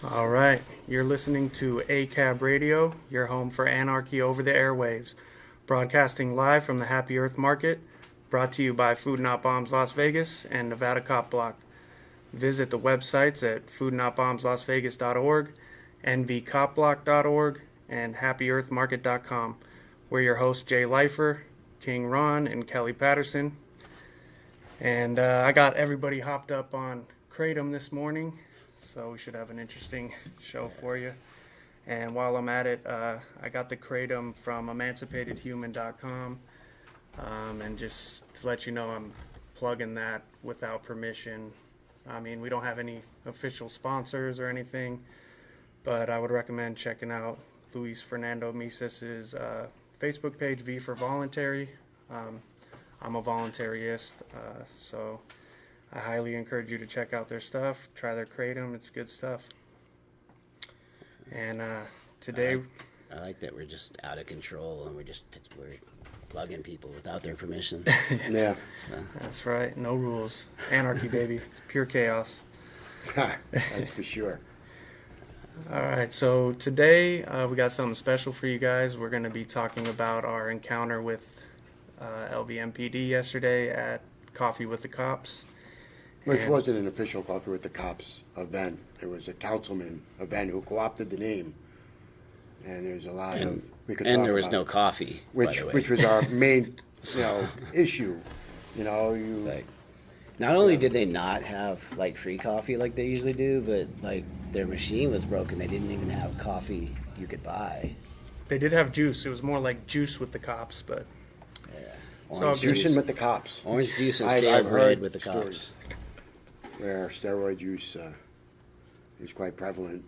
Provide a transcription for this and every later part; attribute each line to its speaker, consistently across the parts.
Speaker 1: All right, you're listening to ACAB Radio, your home for anarchy over the airwaves, broadcasting live from the Happy Earth Market, brought to you by Food Not Bombs Las Vegas and Nevada Cop Block. Visit the websites at foodnotbombslasvegas.org, nvcopblock.org, and happyearthmarket.com. We're your hosts, Jay Leifer, King Ron, and Kelly Patterson. And I got everybody hopped up on Kratom this morning, so we should have an interesting show for you. And while I'm at it, I got the Kratom from emancipatedhuman.com. And just to let you know, I'm plugging that without permission. I mean, we don't have any official sponsors or anything, but I would recommend checking out Luis Fernando Mises' Facebook page, V for Voluntary. I'm a voluntarist, so I highly encourage you to check out their stuff, try their Kratom, it's good stuff. And today...
Speaker 2: I like that we're just out of control and we're plugging people without their permission.
Speaker 3: Yeah.
Speaker 2: So.
Speaker 1: That's right, no rules. Anarchy, baby. Pure chaos.
Speaker 3: That's for sure.
Speaker 1: All right, so today we got something special for you guys. We're going to be talking about our encounter with LVMPD yesterday at Coffee with the Cops.
Speaker 3: Which wasn't an official Coffee with the Cops event. It was a councilman event who co-opted the name. And there's a lot of...
Speaker 2: And there was no coffee, by the way.
Speaker 3: Which was our main issue.
Speaker 2: Not only did they not have free coffee like they usually do, but their machine was broken. They didn't even have coffee you could buy.
Speaker 1: They did have juice. It was more like juice with the cops, but...
Speaker 2: Yeah.
Speaker 3: Juicing with the cops.
Speaker 2: Orange juice and stale bread with the cops.
Speaker 3: Where steroid use is quite prevalent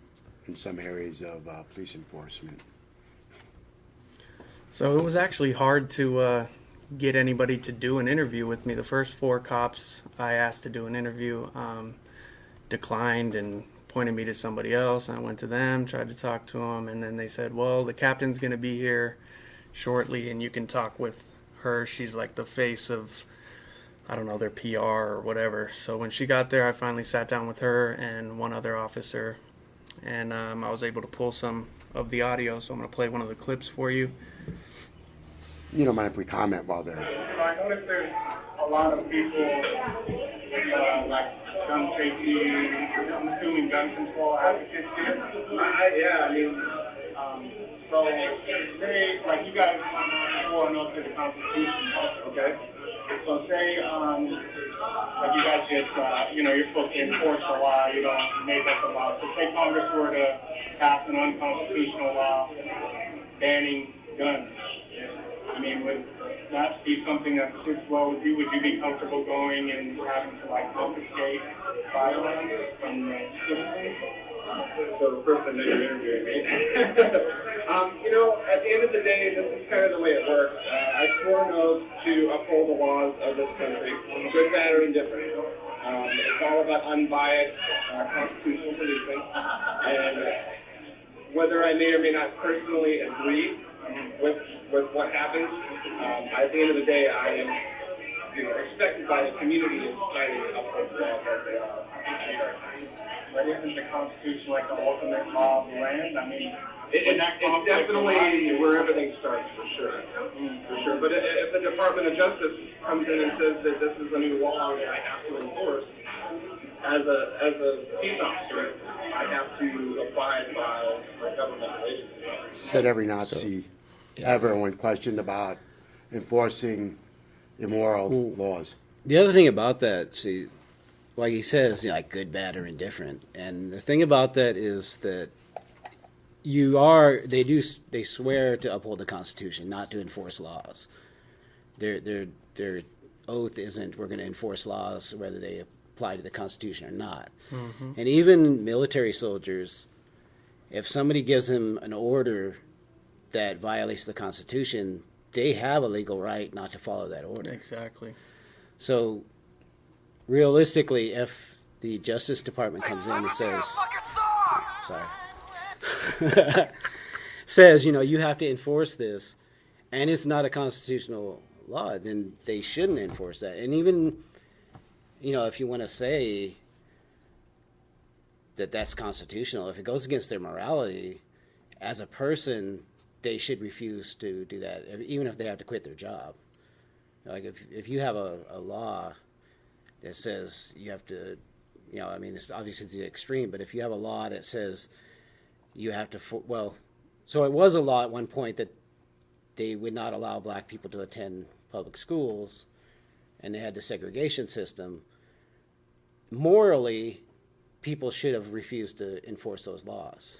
Speaker 3: in some areas of police enforcement.
Speaker 1: So it was actually hard to get anybody to do an interview with me. The first 4 cops I asked to do an interview declined and pointed me to somebody else. I went to them, tried to talk to them, and then they said, well, the captain's going to be here shortly and you can talk with her. She's like the face of, I don't know, their PR or whatever. So when she got there, I finally sat down with her and one other officer, and I was able to pull some of the audio, so I'm going to play one of the clips for you.
Speaker 3: You don't mind if we comment while they're...
Speaker 4: I noticed there's a lot of people like gun safety, I'm assuming gun control advocates here. So say, like you guys swore an oath to the Constitution, okay? So say, like you guys just, you're supposed to enforce the law, you don't make up the law. So say Congress were to pass an unconstitutional law banning guns. I mean, would that be something that sits well with you? Would you be comfortable going and having to confiscate firearms from the citizens? So the person that you're interviewing me. At the end of the day, this is kind of the way it works. I swore an oath to uphold the laws of this country, good, bad, or indifferent. It's all about unbiased constitutional policing, and whether I may or may not personally agree with what happens, at the end of the day, I am expected by the community and society to uphold the laws as they are. But isn't the Constitution like the ultimate law of the land? I mean, it's definitely where everything starts, for sure. For sure. But if the Department of Justice comes in and says that this is a new law that I have to enforce, as a peace officer, I have to abide by government regulations.
Speaker 3: Said every Nazi ever when questioned about enforcing immoral laws.
Speaker 2: The other thing about that, see, like he says, good, bad, or indifferent. And the thing about that is that they swear to uphold the Constitution, not to enforce laws. Their oath isn't we're going to enforce laws whether they apply to the Constitution or not. Mm-hmm. And even military soldiers, if somebody gives them an order that violates the Constitution, they have a legal right not to follow that order.
Speaker 1: Exactly.
Speaker 2: So realistically, if the Justice Department comes in and says, you have to enforce this, and it's not a constitutional law, then they shouldn't enforce that. And even, if you want to say that's constitutional. If it goes against their morality, as a person, they should refuse to do that, even if they have to quit their job. Like if you have a law that says you have to, I mean, it's obviously the extreme, but if you have a law that says you have to, so it was a law at one point that they would not allow black people to attend public schools, and they had the segregation system. Morally, people should have refused to enforce those laws.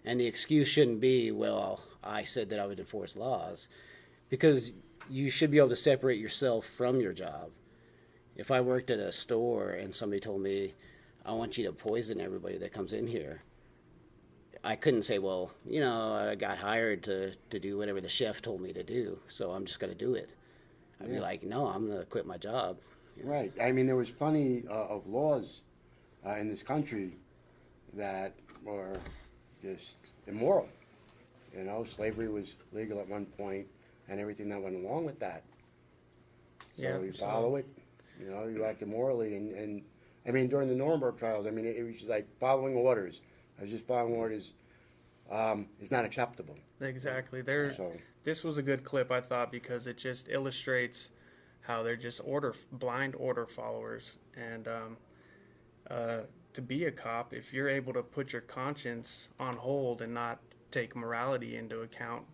Speaker 2: And the excuse shouldn't be, well, I said that I would enforce laws, because you should be able to separate yourself from your job. If I worked at a store and somebody told me, I want you to poison everybody that comes in here, I couldn't say, well, I got hired to do whatever the chef told me to do, so I'm just going to do it. I'd be like, no, I'm going to quit my job.
Speaker 3: Right. I mean, there was plenty of laws in this country that were just immoral. Slavery was legal at one point, and everything that went along with that. So you follow it, you act immorally, and I mean, during the Nuremberg trials, I mean, it was like following orders. I was just following orders is not acceptable.
Speaker 1: Exactly. This was a good clip, I thought, because it just illustrates how they're just blind order followers. And to be a cop, if you're able to put your conscience on hold and not take morality into account,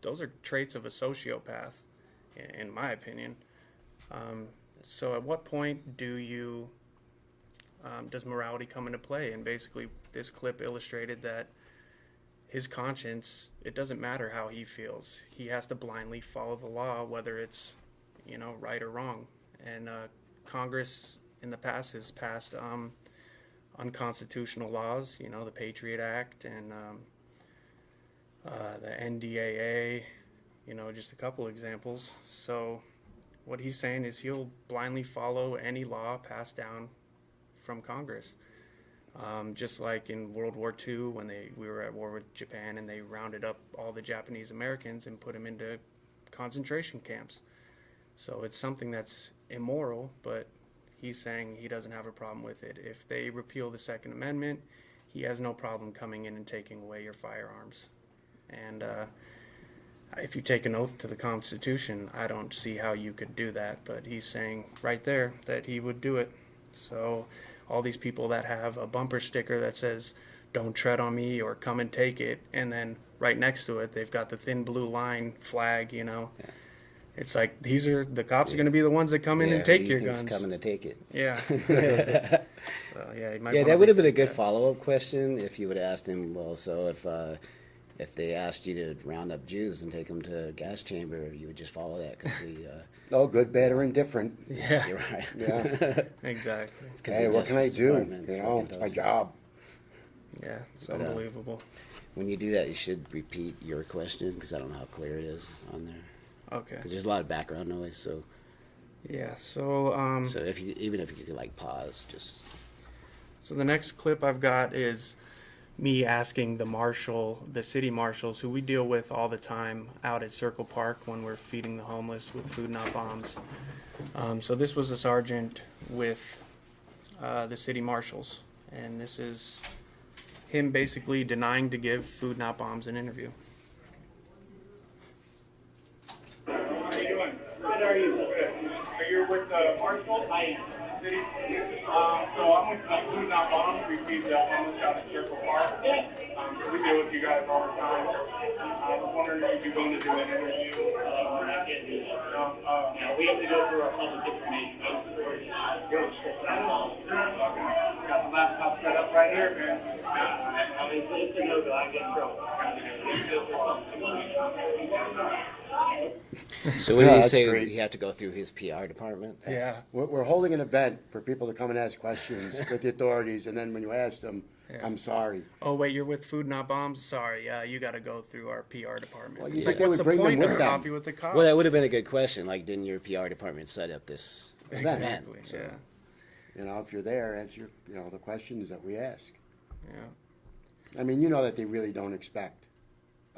Speaker 1: those are traits of a sociopath, in my opinion. So at what point does morality come into play? And basically this clip illustrated that his conscience, it doesn't matter how he feels. He has to blindly follow the law, whether it's, right or wrong. And Congress in the past has passed unconstitutional laws, the Patriot Act and the NDAA, just a couple examples. So what he's saying is he'll blindly follow any law passed down from Congress. Just like in World War II when we were at war with Japan and they rounded up all the Japanese Americans and put them into concentration camps. So it's something that's immoral, but he's saying he doesn't have a problem with it. If they repeal the Second Amendment, he has no problem coming in and taking away your firearms. And if you take an oath to the Constitution, I don't see how you could do that, but he's saying right there that he would do it. So all these people that have a bumper sticker that says, "Don't tread on me" or "Come and take it," and then right next to it, they've got the thin blue line flag, Yeah. It's like, the cops are going to be the ones that come in and take your guns.
Speaker 2: Coming to take it.
Speaker 1: Yeah. So, you might
Speaker 2: that would have been a good follow-up question if you would have asked him, well, so if they asked you to round up Jews and take them to a gas chamber, you would just follow that because
Speaker 3: Oh, good, bad, or indifferent.
Speaker 1: Yeah.
Speaker 2: You're right.
Speaker 3: Yeah.
Speaker 1: Exactly.
Speaker 3: Hey, what can I do? It's my job.
Speaker 1: Yeah, it's unbelievable.
Speaker 2: When you do that, you should repeat your question because I don't know how clear it is on there.
Speaker 1: Okay.
Speaker 2: Because there's a lot of background noise, so.
Speaker 1: Yeah. So.
Speaker 2: So even if you could pause, just.
Speaker 1: So the next clip I've got is me asking the city marshals, who we deal with all the time out at Circle Park when we're feeding the homeless with food not bombs. So this was a sergeant with the city marshals, and this is him basically denying to give food not bombs an interview.
Speaker 4: How are you doing? Good, how are you? Good. So you're with the marshal? I am. City? So I'm with Food Not Bombs. We feed the homeless out at Circle Park. So we deal with you guys all the time. I was wondering if you'd be willing to do an interview. I can't do that. No, we have to go through our public information. Got the laptop set up right here, man. It's a no-go. I get in trouble.
Speaker 2: So what do you
Speaker 3: that's
Speaker 2: say
Speaker 3: great.
Speaker 2: we have to go through his PR department?
Speaker 1: Yeah.
Speaker 3: We're holding an event for people to come and ask questions with the authorities, and then when you ask them, I'm sorry.
Speaker 1: Oh, wait, you're with Food Not Bombs? Sorry, you got to go through our PR department.
Speaker 3: Well, you
Speaker 1: It's
Speaker 3: think
Speaker 1: like,
Speaker 3: they
Speaker 1: what's
Speaker 3: would
Speaker 1: the
Speaker 3: bring them
Speaker 1: point
Speaker 3: with
Speaker 1: of
Speaker 3: them?
Speaker 1: coffee with the cops?
Speaker 2: Well, that would have been a good question. Like, didn't your PR department set up this
Speaker 3: Event.
Speaker 1: Exactly,
Speaker 2: So-
Speaker 1: yeah.
Speaker 3: If you're there, answer the questions that we ask.
Speaker 1: Yeah.
Speaker 3: I mean, you know that they really don't expect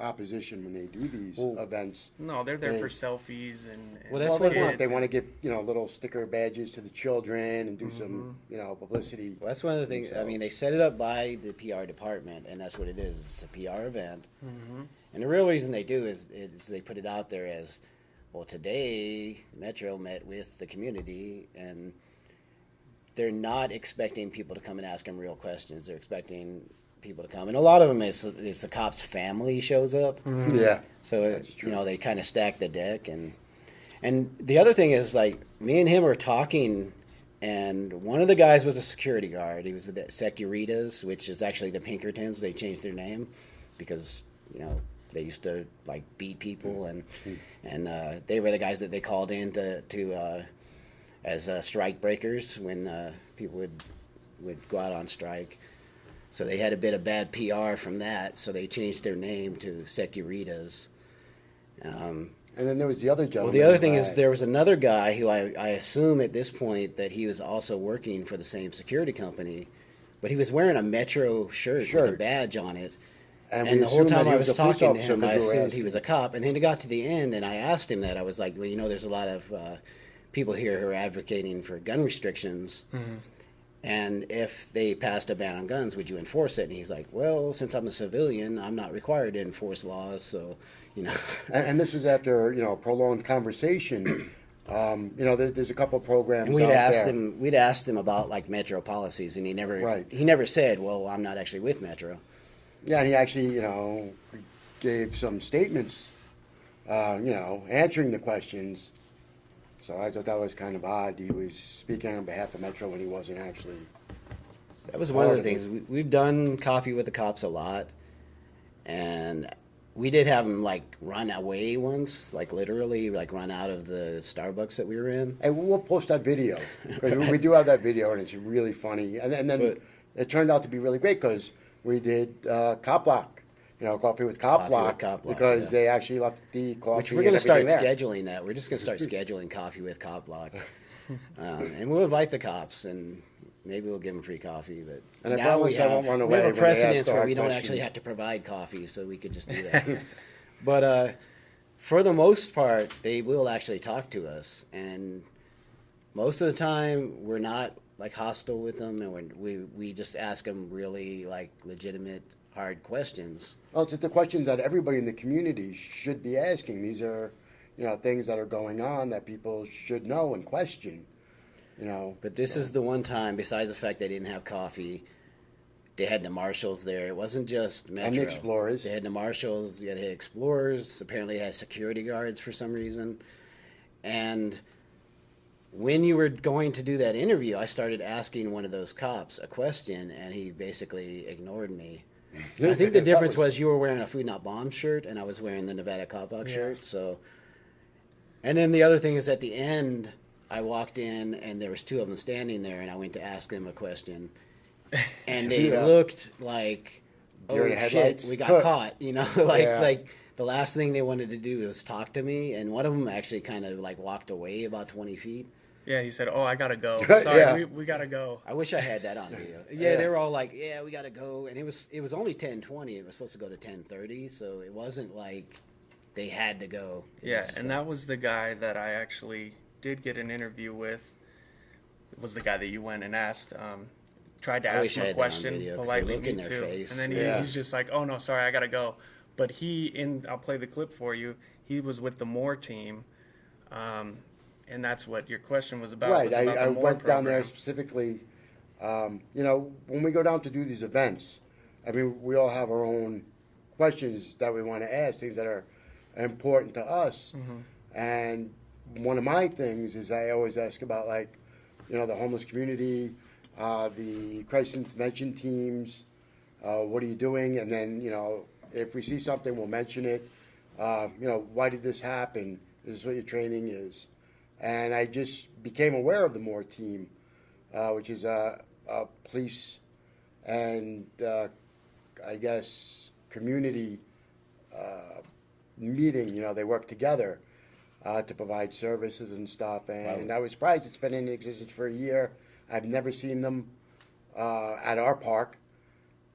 Speaker 3: opposition when they do these events.
Speaker 1: No, they're there for selfies and
Speaker 2: Well, that's
Speaker 3: Well,
Speaker 2: what
Speaker 3: they want. They
Speaker 1: kids
Speaker 3: want to give little sticker badges to the children and do some publicity.
Speaker 2: Well, that's one of the things. I mean, they set it up by the PR department, and that's what it is. It's a PR event. And the real reason they do is they put it out there as, well, today Metro met with the community, and they're not expecting people to come and ask them real questions. They're expecting people to come, and a lot of them is the cop's family shows up.
Speaker 3: Yeah.
Speaker 2: So they kind of stack the deck, and the other thing is, like, me and him were talking, and one of the guys was a security guard. He was with the Securitas, which is actually the Pinkertons. They changed their name because they used to like beat people, and they were the guys that they called in to as strike breakers when people would go out on strike. So they had a bit of bad PR from that, so they changed their name to Securitas.
Speaker 3: And then there was the other gentleman.
Speaker 2: Well, the other thing is there was another guy who I assume at this point that he was also working for the same security company, but he was wearing a Metro shirt with a badge on it. And the whole time I was talking to him, I assumed he was a cop. And then it got to the end, and I asked him that. I was like, well, there's a lot of people here who are advocating for gun restrictions. And if they passed a ban on guns, would you enforce it? And he's like, well, since I'm a civilian, I'm not required to enforce laws, so,
Speaker 3: And this was after, a prolonged conversation. There's a couple of programs
Speaker 2: and we'd asked him about, like, Metro policies, and he never said, well, I'm not actually with Metro.
Speaker 3: Yeah, and he actually, gave some statements, answering the questions. So I thought that was kind of odd. He was speaking on behalf of Metro when he wasn't actually.
Speaker 2: That was one of the things. We've done Coffee with the Cops a lot, and we did have him, like, run away once, like, literally, like, run out of the Starbucks that we were in.
Speaker 3: And we'll post that video, because we do have that video, and it's really funny. And then it turned out to be really great, because we did Cop Block, Coffee with Cop Block, because they actually left the coffee.
Speaker 2: Which we're going to start scheduling that. We're just going to start scheduling Coffee with Cop Block. And we'll invite the cops, and maybe we'll give them free coffee. But
Speaker 3: and
Speaker 2: now we have a precedence where we don't
Speaker 3: questions.
Speaker 2: actually have to provide coffee, so we could just do that. But for the most part, they will actually talk to us. And most of the time, we're not like hostile with them, and we just ask them really like legitimate, hard questions.
Speaker 3: Well, it's just the questions that everybody in the community should be asking. These are, things that are going on that people should know and question.
Speaker 2: But this is the one time, besides the fact they didn't have coffee, they had the marshals there. It wasn't just Metro.
Speaker 3: And the Explorers.
Speaker 2: They had the marshals. They had Explorers. Apparently, they had security guards for some reason. And when you were going to do that interview, I started asking one of those cops a question, and he basically ignored me. I think the difference was you were wearing a Food Not Bomb shirt, and I was wearing the Nevada Cop Block shirt. So, and then the other thing is at the end, I walked in, and there was two of them standing there, and I went to ask them a question, and they looked like, oh shit, we got caught, like the last thing they wanted to do was talk to me, and one of them actually kind of like walked away about 20 feet.
Speaker 1: Yeah, he said, "Oh, I gotta go. Sorry, we gotta go."
Speaker 2: I wish I had that on video. Yeah, they were all like, "Yeah, we gotta go," and it was only 10:20. It was supposed to go to 10:30, so it wasn't like they had to go.
Speaker 1: That was the guy that I actually did get an interview with. It was the guy that you went and asked. Tried to ask him a question politely, me too, and then he's just like, "Oh no, sorry, I gotta go." But I'll play the clip for you. He was with the Moore team. And that's what your question was about.
Speaker 3: Right. I went down there specifically. When we go down to do these events, I mean, we all have our own questions that we want to ask, things that are important to us. And one of my things is I always ask about, like, the homeless community, the crisis intervention teams, what are you doing? And then, if we see something, we'll mention it. Why did this happen? Is this what your training is? And I just became aware of the Moore team, which is a police and, I guess, community meeting. They work together to provide services and stuff. And I was surprised it's been in existence for a year. I've never seen them at our park.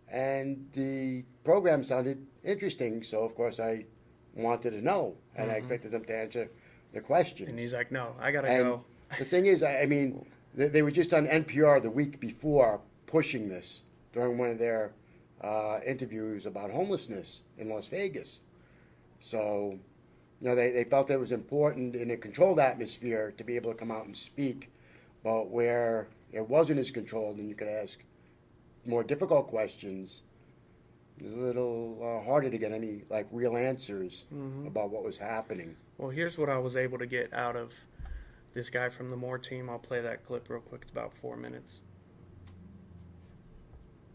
Speaker 3: And the program sounded interesting, so of course I wanted to know, and I expected them to answer the questions.
Speaker 1: And he's like, no, I got to
Speaker 3: And
Speaker 1: go.
Speaker 3: the thing is, I mean, they were just on NPR the week before pushing this during one of their interviews about homelessness in Las Vegas. So, you know, they felt it was important in a controlled atmosphere to be able to come out and speak, but where it wasn't as controlled and you could ask more difficult questions, it was a little harder to get any like real answers about what was happening.
Speaker 1: Well, here's what I was able to get out of this guy from the Moore team. I'll play that clip real quick. It's about 4 minutes.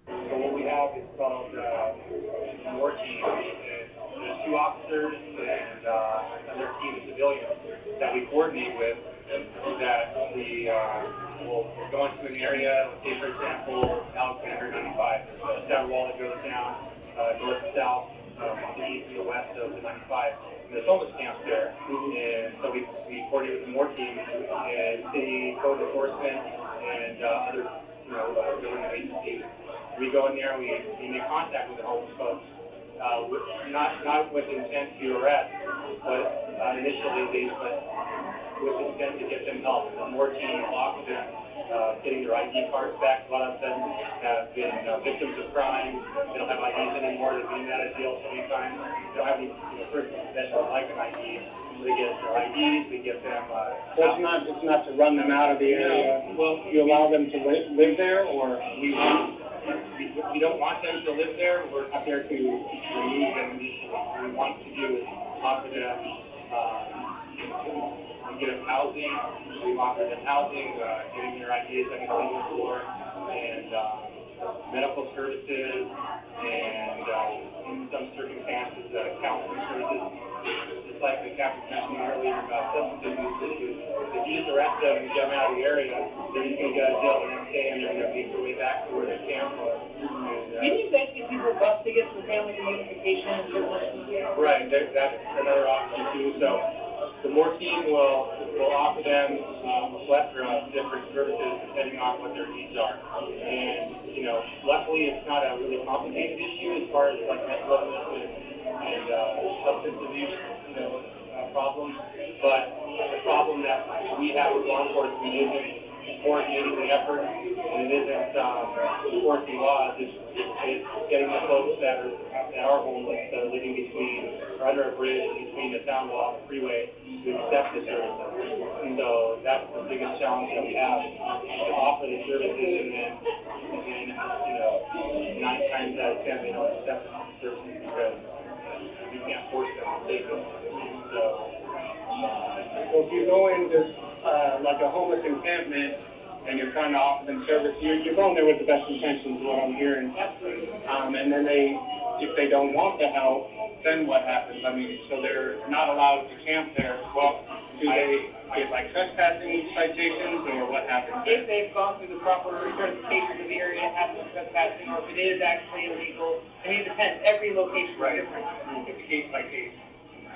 Speaker 5: So what we have is called the Moore team. There's 2 officers and another team of civilians that we coordinate with. That we will go into an area, let's say for example, Alexander 95. There's a center wall that goes down north and south, the east and the west of the 95. And there's homeless camps there. And so we coordinate with the Moore team and city code enforcement and other government agencies. We go in there, we make contact with the homeless folks. Not with intent to arrest, but initially with intent to get them help. The Moore team often getting their ID cards back. A lot of them have been victims of crime. They don't have IDs anymore. They've been out of jail so many times. They don't have any personal possession like an ID. So they get their IDs. We get them.
Speaker 4: So it's not to run them out of the area.
Speaker 5: No, well,
Speaker 4: you allow them to live there, or
Speaker 5: we don't want them to live there. We're not there to remove them initially. What we want to do is offer them, get them housing. We offer them housing, getting their ideas on the legal floor, and medical services, and in some circumstances, counseling services. Just like the captain mentioned earlier about substance abuse issues. If you just arrest them and get them out of the area, they're just going to go to jail the next day, and they're going to make their way back to where their camp was.
Speaker 6: Can you guys give people bus tickets for family reunification?
Speaker 5: Right, that's another option too. So the Moore team will offer them a plethora of different services depending on what their needs are. And, luckily it's not a really complicated issue as far as like mental illness and substance abuse, problems. But the problem that we have with law enforcement isn't coordinating the effort, and it isn't enforcing laws. It's getting the folks that are homeless, that are living between or under a bridge between the town wall and the freeway to accept the services. And so that's the biggest challenge that we have, to offer the services, and then 9 times out of 10 they don't accept the services because we can't force them to take them. So
Speaker 4: if you go into like a homeless encampment and you're trying to offer them service, you're going there with the best intentions, is what I'm hearing. And then if they don't want the help, then what happens? I mean, so they're not allowed to camp there. Well, do they get like trespassing citations, or what happens?
Speaker 6: If they've gone through the proper certification of the area, have no trespassing, or if it is actually illegal. I mean, it depends. Every location is different.
Speaker 5: it's case by case.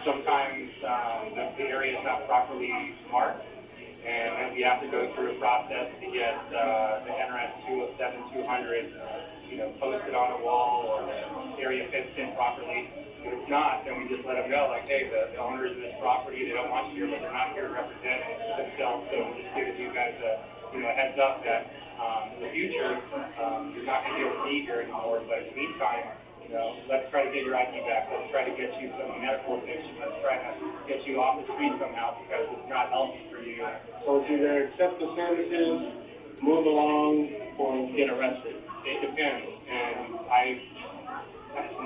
Speaker 5: Sometimes the area is not properly marked, and we have to go through a process to get the NRS 207-200 posted on a wall, or the area fenced in properly. If it's not, then we just let them know, like, hey, the owners of this property, they don't want you here, but they're not here to represent themselves, so we're just giving you guys a heads up that in the future, you're not going to be able to be here anymore, but in the meantime, let's try to get your ID back. Let's try to get you some medical attention. Let's try to get you off the street somehow, because it's not healthy for you.
Speaker 4: So it's either accept the services, move along, or get arrested.
Speaker 5: It depends, and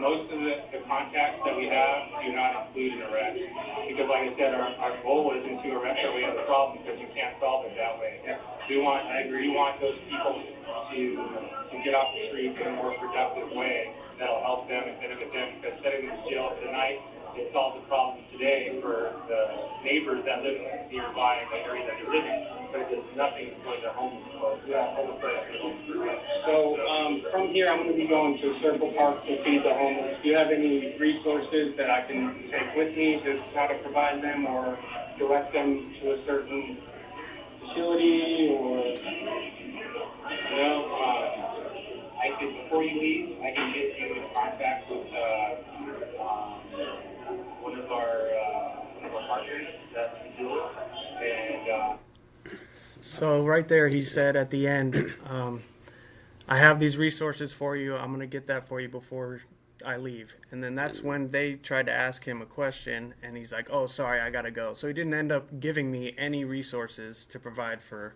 Speaker 5: most of the contacts that we have do not include an arrest, because like I said, our goal isn't to arrest our way out of the problem, because you can't solve it that way. We want those people to get off the street in a more productive way that'll help them and benefit them, because setting them in jail for the night, it solves the problem today for the neighbors that live nearby in the area that they're living, but it does nothing for the homeless folks.
Speaker 4: So from here, I'm going to be going to Circle Park to feed the homeless. Do you have any resources that I can take with me to try to provide them, or direct them to a certain facility, or
Speaker 5: I could, before you leave, I can get you in contact with one of our partners that can do it. And
Speaker 1: So right there, he said at the end, I have these resources for you. I'm going to get that for you before I leave. And then that's when they tried to ask him a question, and he's like, oh, sorry, I got to go. So he didn't end up giving me any resources to provide for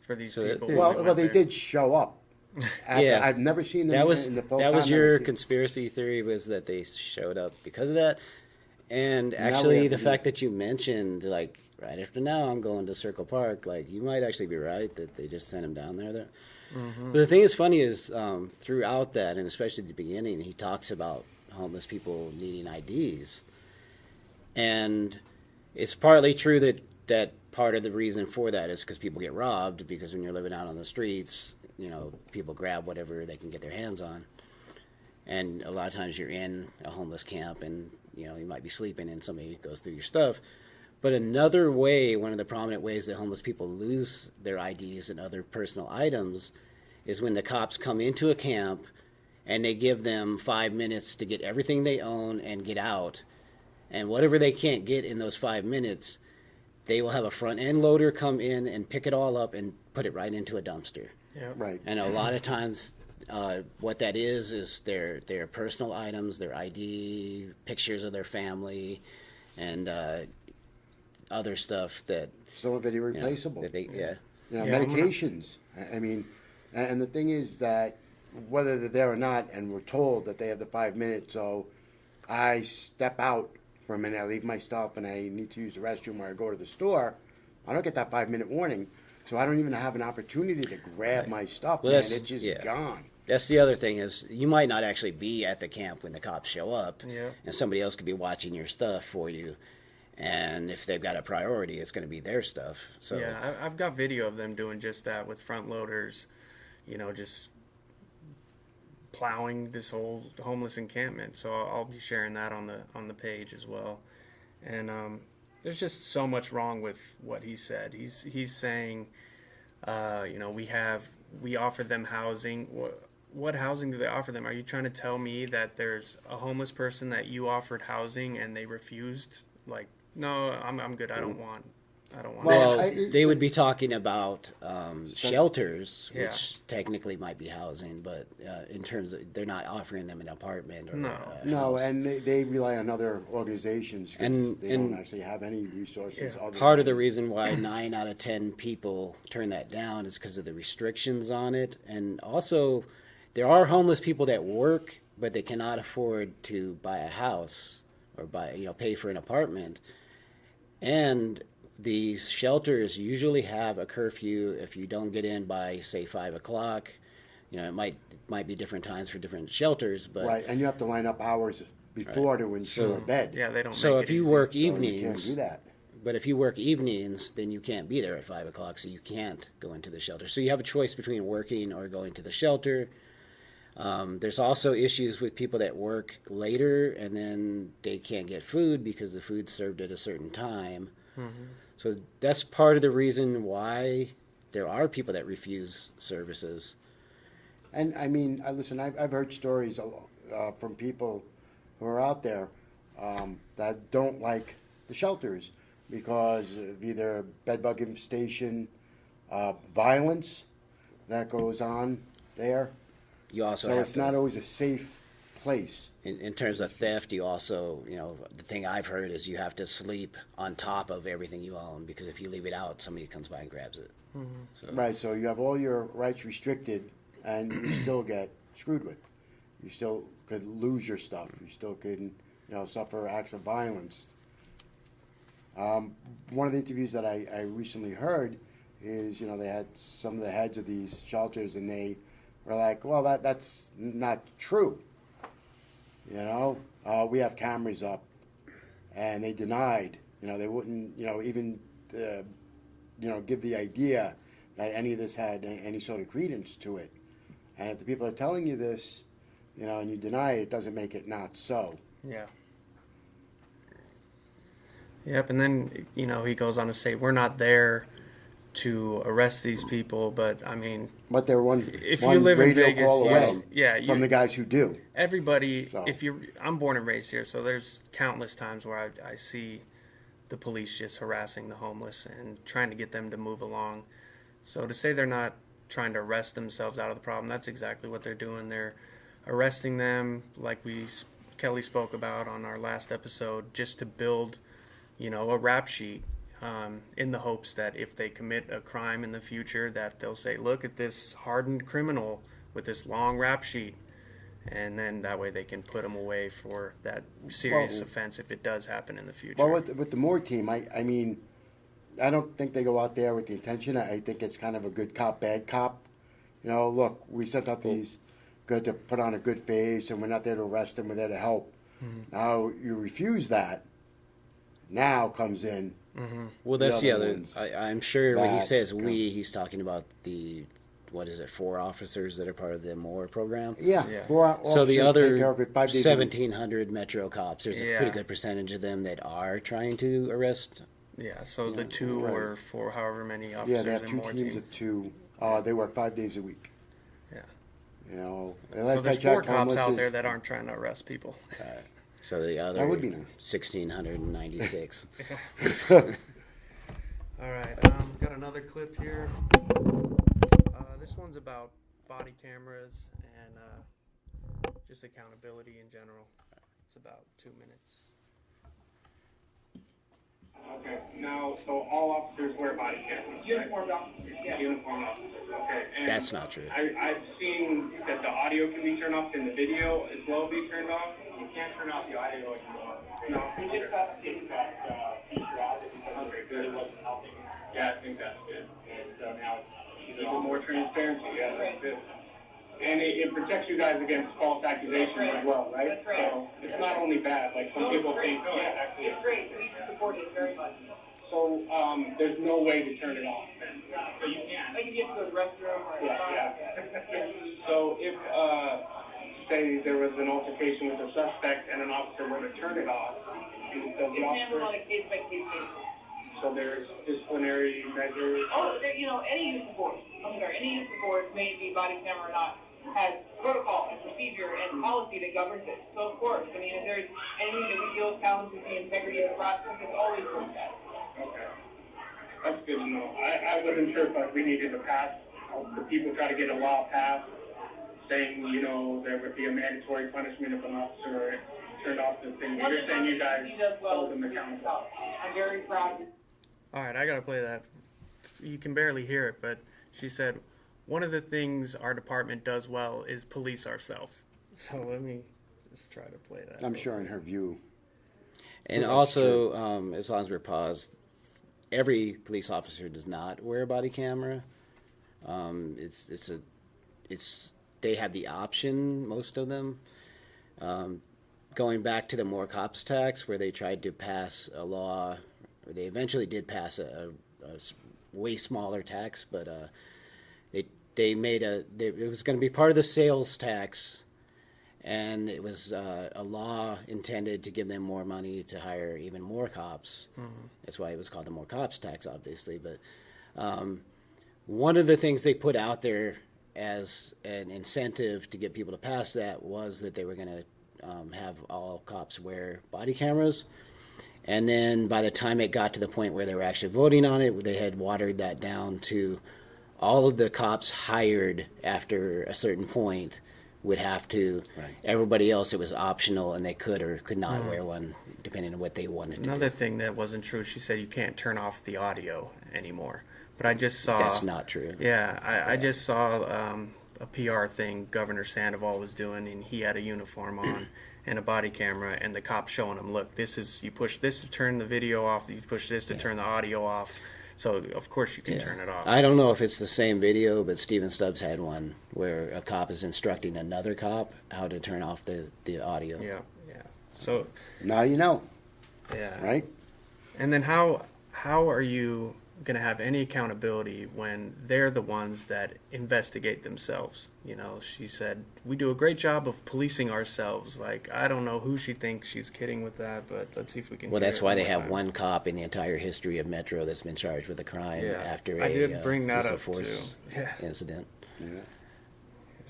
Speaker 1: these
Speaker 2: So
Speaker 1: people.
Speaker 2: that-
Speaker 1: when
Speaker 3: Well,
Speaker 1: went
Speaker 3: they
Speaker 1: there.
Speaker 3: did show up.
Speaker 2: Yeah.
Speaker 3: I've never seen them
Speaker 2: That was
Speaker 3: in the full
Speaker 2: that was
Speaker 3: time.
Speaker 2: your conspiracy theory, was that they showed up because of that. And
Speaker 3: Now we
Speaker 2: actually,
Speaker 3: have
Speaker 2: the
Speaker 3: to
Speaker 2: fact that you mentioned, like, right after now I'm going to Circle Park, like, you might actually be right that they just sent him down there. But the thing that's funny is, throughout that, and especially at the beginning, he talks about homeless people needing IDs. And it's partly true that part of the reason for that is because people get robbed, because when you're living out on the streets, you know, people grab whatever they can get their hands on. And a lot of times you're in a homeless camp and, you know, you might be sleeping and somebody goes through your stuff. But another way, one of the prominent ways that homeless people lose their IDs and other personal items is when the cops come into a camp and they give them 5 minutes to get everything they own and get out. And whatever they can't get in those 5 minutes, they will have a front end loader come in and pick it all up and put it right into a dumpster.
Speaker 1: Yeah.
Speaker 3: Right.
Speaker 2: And a lot of times, what that is their personal items, their ID, pictures of their family, and other stuff that,
Speaker 3: Some of it
Speaker 2: you know,
Speaker 3: irreplaceable.
Speaker 2: that they, yeah.
Speaker 3: You know,
Speaker 1: Yeah,
Speaker 3: medications. I mean, and the thing is that whether they're there or not, and we're told that they have the 5 minutes, so I step out for a minute, I leave my stuff, and I need to use the restroom, or I go to the store, I don't get that 5 minute warning, so I don't even have an opportunity to grab my stuff,
Speaker 2: Well,
Speaker 3: man.
Speaker 2: that's-
Speaker 3: It's just
Speaker 2: yeah.
Speaker 3: gone.
Speaker 2: That's the other thing, is you might not actually be at the camp when the cops show up,
Speaker 1: Yeah.
Speaker 2: and somebody else could be watching your stuff for you. And if they've got a priority, it's going to be their stuff. So
Speaker 1: Yeah, I've got video of them doing just that with front loaders, you know, just plowing this whole homeless encampment. So I'll be sharing that on the page as well. And there's just so much wrong with what he said. He's saying, you know, we offer them housing. What housing do they offer them? Are you trying to tell me that there's a homeless person that you offered housing and they refused? Like, no, I'm good. I don't want.
Speaker 3: Well,
Speaker 2: Well, they would be talking about shelters,
Speaker 1: Yeah.
Speaker 2: which technically might be housing, but in terms of, they're not offering them an apartment or
Speaker 1: No.
Speaker 2: a
Speaker 3: No,
Speaker 2: house.
Speaker 3: and they rely on other organizations because
Speaker 2: And-
Speaker 3: they
Speaker 2: and
Speaker 3: don't actually have any resources.
Speaker 1: Yeah.
Speaker 3: Other
Speaker 2: Part of
Speaker 3: than-
Speaker 2: the reason why 9 out of 10 people turn that down is because of the restrictions on it. And also, there are homeless people that work, but they cannot afford to buy a house or pay for an apartment. And these shelters usually have a curfew if you don't get in by, say, 5 o'clock. You know, it might be different times for different shelters, but
Speaker 3: Right, and you have to line up hours before to ensure a bed.
Speaker 1: Yeah, they don't.
Speaker 2: so
Speaker 1: make
Speaker 2: if
Speaker 1: it
Speaker 2: you
Speaker 1: easy.
Speaker 2: work
Speaker 3: So you can't
Speaker 2: evenings,
Speaker 3: do that.
Speaker 2: but if you work evenings, then you can't be there at 5 o'clock, so you can't go into the shelter. So you have a choice between working or going to the shelter. There's also issues with people that work later and then they can't get food because the food's served at a certain time. So that's part of the reason why there are people that refuse services.
Speaker 3: And I mean, listen, I've heard stories from people who are out there that don't like the shelters because of either bedbug infestation, violence that goes on there.
Speaker 2: You also
Speaker 3: So
Speaker 2: have
Speaker 3: it's
Speaker 2: to,
Speaker 3: not always a safe place.
Speaker 2: in terms of theft, you also, the thing I've heard is you have to sleep on top of everything you own, because if you leave it out, somebody comes by and grabs it. So,
Speaker 3: Right, so you have all your rights restricted and you still get screwed with. You still could lose your stuff. You still could, suffer acts of violence. One of the interviews that I recently heard is, they had some of the heads of these shelters and they were like, well, that's not true. We have cameras up, and they denied. They wouldn't, even, give the idea that any of this had any sort of credence to it. And if the people are telling you this, and you deny it, it doesn't make it not so.
Speaker 1: Yeah. Yep, and then he goes on to say we're not there to arrest these people, but I mean,
Speaker 3: But they're one
Speaker 1: if you
Speaker 3: one
Speaker 1: live in
Speaker 3: radio
Speaker 1: Vegas,
Speaker 3: call away
Speaker 1: you,
Speaker 3: from the guys who do.
Speaker 1: everybody.
Speaker 3: So.
Speaker 1: I'm born and raised here, so there's countless times where I see the police just harassing the homeless and trying to get them to move along. So to say they're not trying to arrest themselves out of the problem, that's exactly what they're doing. They're arresting them, like Kelly spoke about on our last episode, just to build, a rap sheet, in the hopes that if they commit a crime in the future, that they'll say, look at this hardened criminal with this long rap sheet. And then that way they can put them away for that serious offense if it does happen in the future.
Speaker 3: Well, with the Moore team, I mean, I don't think they go out there with the intention. I think it's kind of a good cop, bad cop. Look, we sent out these good to put on a good face, and we're not there to arrest them. We're there to help. Mm-hmm. Now you refuse that. Now comes in.
Speaker 1: Mm-hmm.
Speaker 2: Well, that's the other.
Speaker 3: ones
Speaker 2: I'm sure when he says we, he's talking about the 4 officers that are part of the Moore program.
Speaker 3: Yeah.
Speaker 1: Yeah.
Speaker 3: 4 officers
Speaker 2: So the
Speaker 3: take
Speaker 2: other
Speaker 3: care of it 5 days a week.
Speaker 2: 1,700 Metro cops, there's a pretty good percentage of them that are trying to arrest.
Speaker 1: Yeah, so the 2
Speaker 3: right.
Speaker 1: were for however many
Speaker 3: Yeah,
Speaker 1: officers
Speaker 3: they have
Speaker 1: in
Speaker 3: 2
Speaker 1: Moore
Speaker 3: teams
Speaker 1: team.
Speaker 3: of 2. They work 5 days a week.
Speaker 1: Yeah.
Speaker 3: And
Speaker 1: So
Speaker 3: last I
Speaker 1: there's 4
Speaker 3: checked,
Speaker 1: cops
Speaker 3: homeless
Speaker 1: out
Speaker 3: is-
Speaker 1: there that aren't trying to arrest people.
Speaker 2: So the other
Speaker 3: That would be nice.
Speaker 2: 1,696.
Speaker 1: All right, got another clip here. This one's about body cameras and just accountability in general. It's about 2 minutes.
Speaker 4: Okay, now, so all officers wear body cameras, right?
Speaker 6: Uniformed officers, yeah.
Speaker 4: Uniformed officers, okay. And
Speaker 2: That's not true.
Speaker 4: I've seen that the audio can be turned off, and the video as well be turned off.
Speaker 5: You can't turn off the audio anymore.
Speaker 4: No.
Speaker 5: We just got to take that feature out because it really wasn't helping.
Speaker 4: Yeah, I think that's good.
Speaker 5: And so now it's
Speaker 4: Even more transparency, yeah, that's good. And it protects you guys against false accusations as well, right?
Speaker 6: That's right.
Speaker 4: So it's not only bad, like some people think, yeah, actually.
Speaker 6: It's great, we support it very much.
Speaker 4: So, there's no way to turn it off then?
Speaker 5: So you can.
Speaker 6: Like if you have to go to the restroom or.
Speaker 4: Yeah. So if, say there was an altercation with a suspect and an officer were to turn it off, does the
Speaker 6: It's handled on
Speaker 4: officer,
Speaker 6: a case-by-case basis.
Speaker 4: so there's disciplinary measures?
Speaker 6: Oh, any use of force, any use of force, may it be body camera or not, has protocol and procedure and policy that governs it. So of course, if there's anything that we feel challenges the integrity of the process, it's always looked at.
Speaker 4: Okay. That's good to know. I wasn't sure if we needed to pass, the people try to get a law passed saying, there would be a mandatory punishment if an officer turned off the thing. You're saying you guys
Speaker 6: He does well.
Speaker 4: hold them accountable.
Speaker 6: I'm very proud.
Speaker 1: All right, I got to play that. You can barely hear it, but she said, one of the things our department does well is police ourselves. So let me just try to play that.
Speaker 3: I'm sure in her view.
Speaker 2: And also, as long as we're paused, every police officer does not wear a body camera. They have the option, most of them. Going back to the More Cops tax, where they tried to pass a law, or they eventually did pass a way smaller tax, but they made it was going to be part of the sales tax, and it was a law intended to give them more money to hire even more cops. Mm-hmm. That's why it was called the More Cops tax, obviously. But one of the things they put out there as an incentive to get people to pass that was that they were going to have all cops wear body cameras. And then by the time it got to the point where they were actually voting on it, they had watered that down to all of the cops hired after a certain point would have to. Right. Everybody else, it was optional, and they could or could not wear one, depending on what they wanted to do.
Speaker 1: Another thing that wasn't true, she said you can't turn off the audio anymore. But I just saw...
Speaker 2: That's not true.
Speaker 1: Yeah, I just saw a PR thing Governor Sandoval was doing, and he had a uniform on and a body camera, and the cop showing him, look, you push this to turn the video off, you push this to turn the audio off. So, of course, you can turn it off.
Speaker 2: I don't know if it's the same video, but Steven Stubbs had one where a cop is instructing another cop how to turn off the audio.
Speaker 1: Yeah. So
Speaker 3: Now you know.
Speaker 1: Yeah.
Speaker 3: Right?
Speaker 1: And then how are you going to have any accountability when they're the ones that investigate themselves. You know, she said, we do a great job of policing ourselves. Like, I don't know who she thinks she's kidding with that, but let's see if we can.
Speaker 2: Well,
Speaker 1: hear
Speaker 2: that's
Speaker 1: it
Speaker 2: why
Speaker 1: one
Speaker 2: they
Speaker 1: more
Speaker 2: have
Speaker 1: time.
Speaker 2: one cop in the entire history of Metro that's been charged with a crime after
Speaker 1: I did bring that
Speaker 2: use of
Speaker 1: up
Speaker 2: force
Speaker 1: too. Yeah.
Speaker 2: incident.
Speaker 3: Yeah.
Speaker 1: Here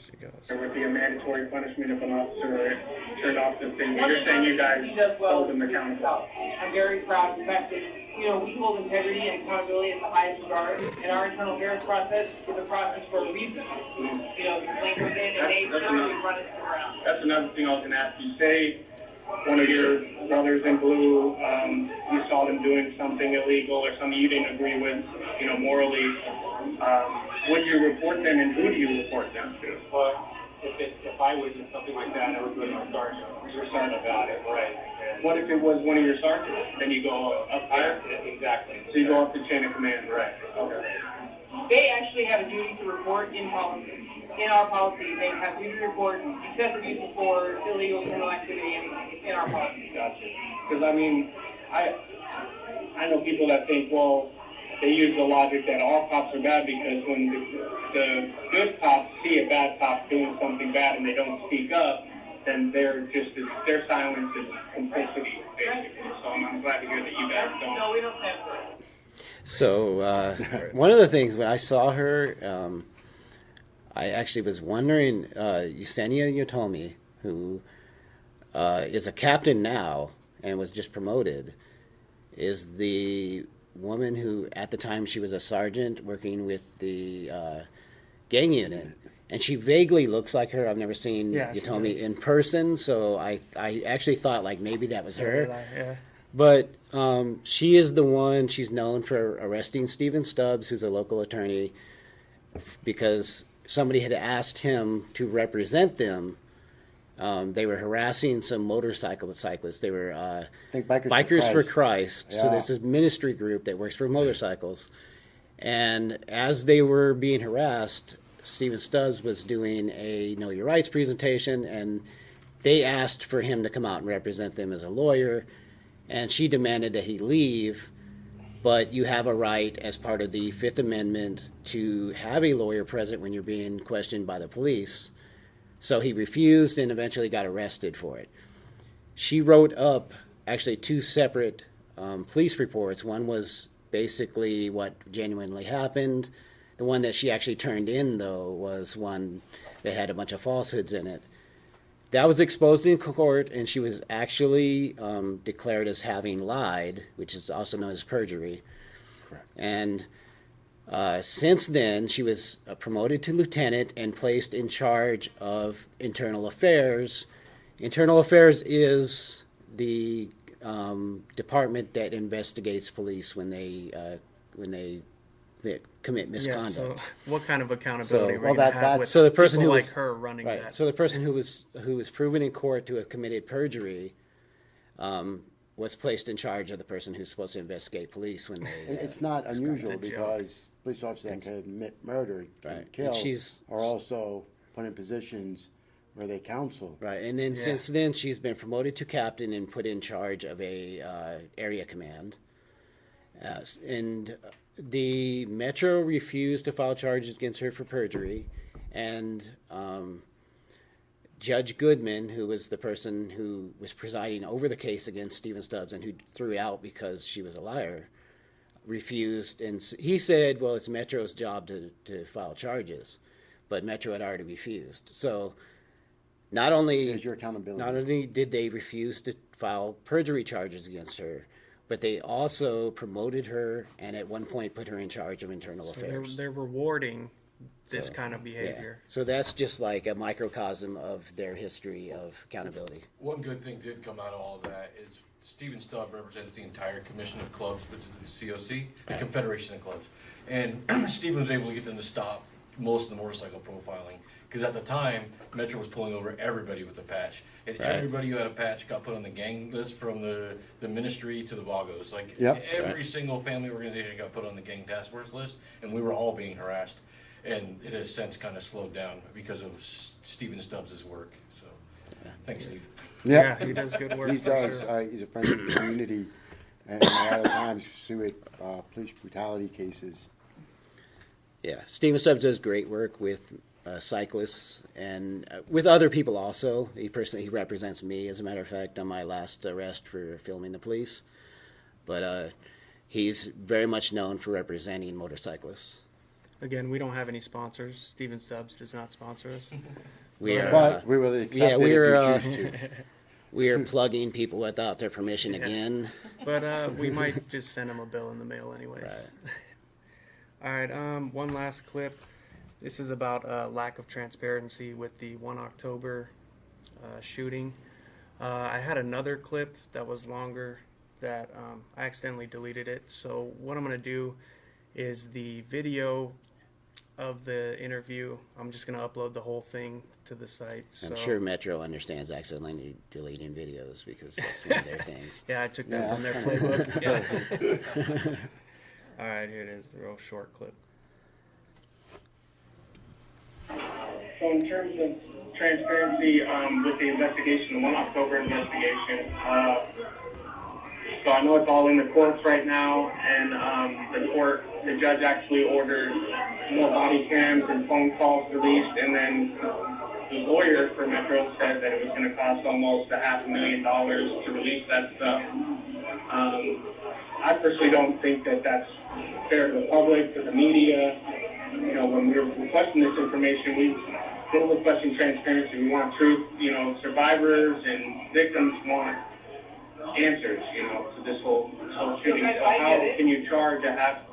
Speaker 1: she goes.
Speaker 4: There would be a mandatory punishment if an officer turned off the thing. You're saying you guys
Speaker 6: He does well.
Speaker 4: hold them accountable.
Speaker 6: I'm very proud of the fact that, you know, we hold integrity and accountability at the highest regard, and our internal affairs process is a process for a reason. You know, complaints within and nature, we run it around.
Speaker 4: That's another thing I was going to ask you. Say one of your brothers in blue, you saw them doing something illegal or something you didn't agree with, you know, morally. Would you report them, and who do you report them to?
Speaker 5: But if I witnessed something like that, I would go to my sergeant. Your sergeant about it, right? And
Speaker 4: What if it was one of your sergeants? Then you go up higher?
Speaker 5: exactly.
Speaker 4: So you go up the chain of command, right? Okay.
Speaker 6: They actually have a duty to report in policy. In our policy, they have duty to report excessive use of force, illegal criminal activity, anything. It's in our policy.
Speaker 4: Gotcha. Because I mean, I know people that think, well, they use the logic that all cops are bad because when the good cops see a bad cop doing something bad and they don't speak up, then their silence is complicity, basically. So I'm glad to hear that you guys don't.
Speaker 6: No, we don't stand for it.
Speaker 2: So one of the things when I saw her, I actually was wondering, Yesenia Yotomi, who is a captain now and was just promoted, is the woman who at the time she was a sergeant working with the gang unit. And she vaguely looks like her. I've never seen
Speaker 1: she
Speaker 2: Yotomi
Speaker 1: does.
Speaker 2: in person, so I actually thought like maybe that was her.
Speaker 1: Yeah.
Speaker 2: But she is the one, she's known for arresting Stephen Stubbs, who's a local attorney, because somebody had asked him to represent them. They were harassing some motorcycle cyclists. They were
Speaker 3: I think Bikers,
Speaker 2: Bikers for Christ. So
Speaker 3: Yeah.
Speaker 2: there's this ministry group that works for motorcycles. And as they were being harassed, Stephen Stubbs was doing a Know Your Rights presentation, and they asked for him to come out and represent them as a lawyer. And she demanded that he leave, but you have a right as part of the Fifth Amendment to have a lawyer present when you're being questioned by the police. So he refused and eventually got arrested for it. She wrote up actually two separate police reports. One was basically what genuinely happened. The one that she actually turned in, though, was one that had a bunch of falsehoods in it. That was exposed in court, and she was actually declared as having lied, which is also known as perjury.
Speaker 3: Correct.
Speaker 2: And since then, she was promoted to lieutenant and placed in charge of internal affairs. Internal affairs is the department that investigates police when they commit misconduct.
Speaker 1: Yeah, so what kind of accountability
Speaker 2: So-
Speaker 1: we're
Speaker 3: Well,
Speaker 1: going to
Speaker 3: that-
Speaker 1: have with
Speaker 2: so the person
Speaker 1: people
Speaker 2: who
Speaker 1: like
Speaker 2: was-
Speaker 1: her running
Speaker 2: Right.
Speaker 1: that?
Speaker 2: So the person who was proven in court to have committed perjury was placed in charge of the person who's supposed to investigate police when they.
Speaker 3: It's not unusual
Speaker 1: It's a joke.
Speaker 3: because police officers that commit murder
Speaker 2: Right.
Speaker 3: and kill
Speaker 2: And she's-
Speaker 3: are also put in positions where they counsel.
Speaker 2: Right, and then since then she's been promoted to captain and put in charge of a area command. And the Metro refused to file charges against her for perjury, and Judge Goodman, who was the person who was presiding over the case against Stephen Stubbs and who threw out because she was a liar, refused. And he said, well, it's Metro's job to file charges, but Metro had already refused. So not only
Speaker 3: There's your accountability.
Speaker 2: not only did they refuse to file perjury charges against her, but they also promoted her and at one point put her in charge of internal
Speaker 1: So
Speaker 2: affairs.
Speaker 1: they're rewarding this kind of behavior.
Speaker 2: So that's just like a microcosm of their history of accountability.
Speaker 7: One good thing did come out of all of that is Stephen Stubb represents the entire Commission of Clubs, which is the COC, the Confederation of Clubs. And Stephen was able to get them to stop most of the motorcycle profiling. Because at the time, Metro was pulling over everybody with a patch. And everybody who had a patch got put on the gang list from the ministry to the Vagos. Like every single family organization got put on the gang task force list, and we were all being harassed. And it has since kind of slowed down because of Stephen Stubbs' work. So thanks, Steve.
Speaker 1: Yeah, he does good work.
Speaker 3: He
Speaker 1: for
Speaker 3: does.
Speaker 1: sure.
Speaker 3: He's a friend of the community, And a lot of times pursue it, police brutality cases.
Speaker 2: Yeah, Steven Stubbs does great work with cyclists and with other people also. He represents me, as a matter of fact, on my last arrest for filming the police. But he's very much known for representing motorcyclists.
Speaker 1: Again, we don't have any sponsors. Steven Stubbs does not sponsor us.
Speaker 3: But we will accept it if you choose to.
Speaker 2: We are plugging people without their permission again.
Speaker 1: But we might just send them a bill in the mail anyways.
Speaker 2: Right.
Speaker 1: All right, one last clip. This is about lack of transparency with the 1 October shooting. I had another clip that was longer that I accidentally deleted it. So what I'm going to do is the video of the interview. I'm just going to upload the whole thing to the site.
Speaker 2: I'm sure Metro understands accidentally deleting videos because that's one of their things.
Speaker 1: Yeah, I took that from their playbook. Yeah. All right, here it is, a real short clip.
Speaker 4: So in terms of transparency with the investigation, the 1 October investigation, so I know it's all in the courts right now, and the judge actually ordered more body cams and phone calls released, and then the lawyer for Metro said that it was going to cost almost $500,000 to release that stuff. I personally don't think that that's fair to the public, to the media. You know, when we're requesting this information, we're requesting transparency. We want truth. You know, survivors and victims want answers, you know, to this whole shooting. So how can you charge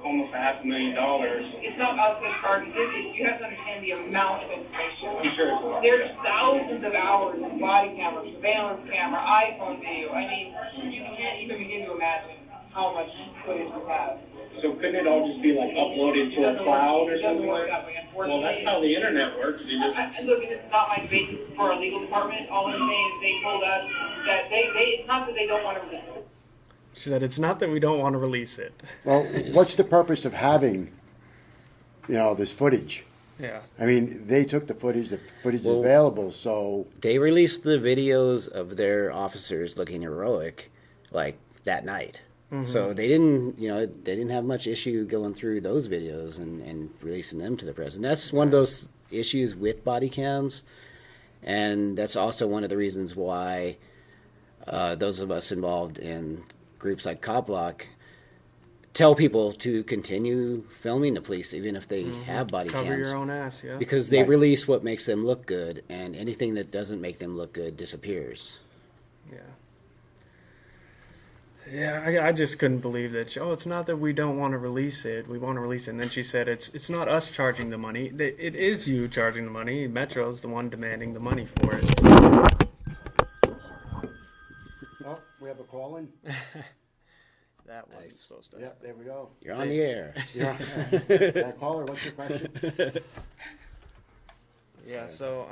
Speaker 4: almost $500,000?
Speaker 6: It's not us that charges it. You have to understand the amount of information.
Speaker 4: Sure.
Speaker 6: There's thousands of hours of body camera, surveillance camera, iPhone video. I mean, you can't even begin to imagine how much footage we have.
Speaker 4: So couldn't it all just be like uploaded to a cloud or something like that? Well, that's how the internet works.
Speaker 6: Look, this is not my debate for our legal department. All I'm saying is they told us that it's not that they don't want to release it.
Speaker 1: She said it's not that we don't want to release it.
Speaker 3: Well, what's the purpose of having, this footage?
Speaker 1: Yeah.
Speaker 3: I mean, they took the footage is available, so...
Speaker 2: They released the videos of their officers looking heroic, like, that night. Mm-hmm. So they didn't have much issue going through those videos and releasing them to the press. And that's one of those issues with body cams. And that's also one of the reasons why those of us involved in groups like Cop Block tell people to continue filming the police, even if they have body cams.
Speaker 1: Cover your own ass, yeah.
Speaker 2: Because they release what makes them look good, and anything that doesn't make them look good disappears.
Speaker 1: Yeah. Yeah, I just couldn't believe that. It's not that we don't want to release it. We want to release it. And then she said, it's not us charging the money. It is you charging the money. Metro's the one demanding the money for it.
Speaker 3: Oh, we have a call in?
Speaker 1: That wasn't supposed to
Speaker 3: Yep, there we go.
Speaker 2: You're on the air.
Speaker 3: Caller, what's your question?
Speaker 1: Yeah, so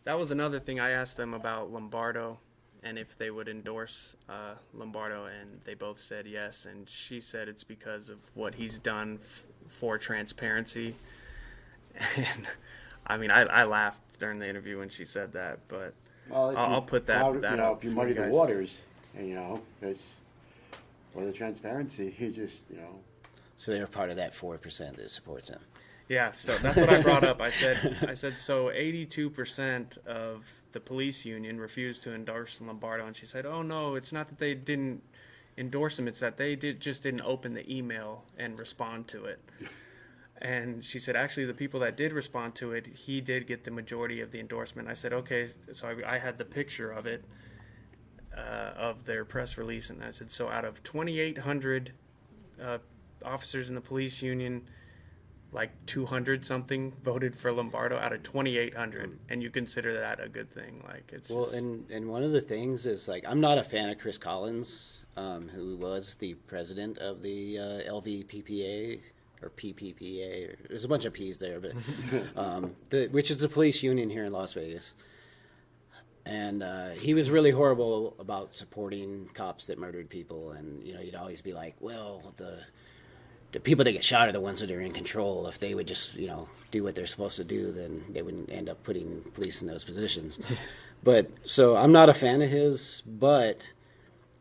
Speaker 1: that was another thing I asked them about Lombardo and if they would endorse Lombardo, and they both said yes. And she said it's because of what he's done for transparency. And I mean, I laughed during the interview when she said that, but I'll put that up.
Speaker 3: If you muddy the waters, and it's for the transparency, he just,
Speaker 2: So they're part of that 4% that supports him.
Speaker 1: Yeah, so that's what I brought up. I said so 82% of the police union refused to endorse Lombardo, and she said, oh no, it's not that they didn't endorse him, it's that they just didn't open the email and respond to it. And she said, actually, the people that did respond to it, he did get the majority of the endorsement. I said, okay, so I had the picture of it, of their press release, and I said, so out of 2,800 officers in the police union, like 200 something voted for Lombardo out of 2,800, and you consider that a good thing? Like, it's
Speaker 2: and one of the things is, like, I'm not a fan of Chris Collins, who was the president of the LVPPA or PPPA. There's a bunch of P's there, but which is the police union here in Las Vegas. And he was really horrible about supporting cops that murdered people, and you'd always be like, well, the people that get shot are the ones that are in control. If they would just, do what they're supposed to do, then they wouldn't end up putting police in those positions. But so I'm not a fan of his, but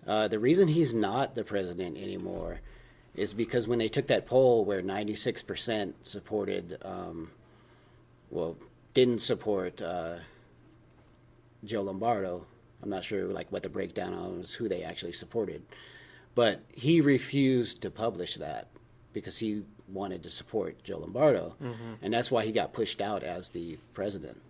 Speaker 2: The reason he's not the president anymore is because when they took that poll where 96% supported, didn't support Joe Lombardo. I'm not sure what the breakdown on was, who they actually supported, but he refused to publish that because he wanted to support Joe Lombardo, and that's why he got pushed out as the president.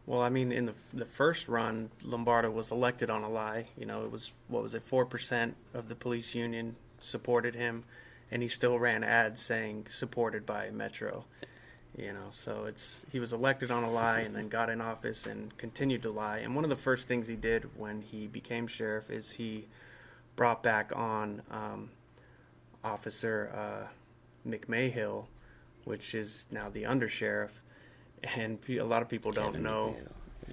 Speaker 1: Well, I mean, in the first run, Lombardo was elected on a lie. It was, 4% of the police union supported him, and he still ran ads saying supported by Metro. So he was elected on a lie and then got in office and continued to lie. And one of the first things he did when he became sheriff is he brought back on Officer McMahill, which is now the undersheriff. And a lot of people don't know.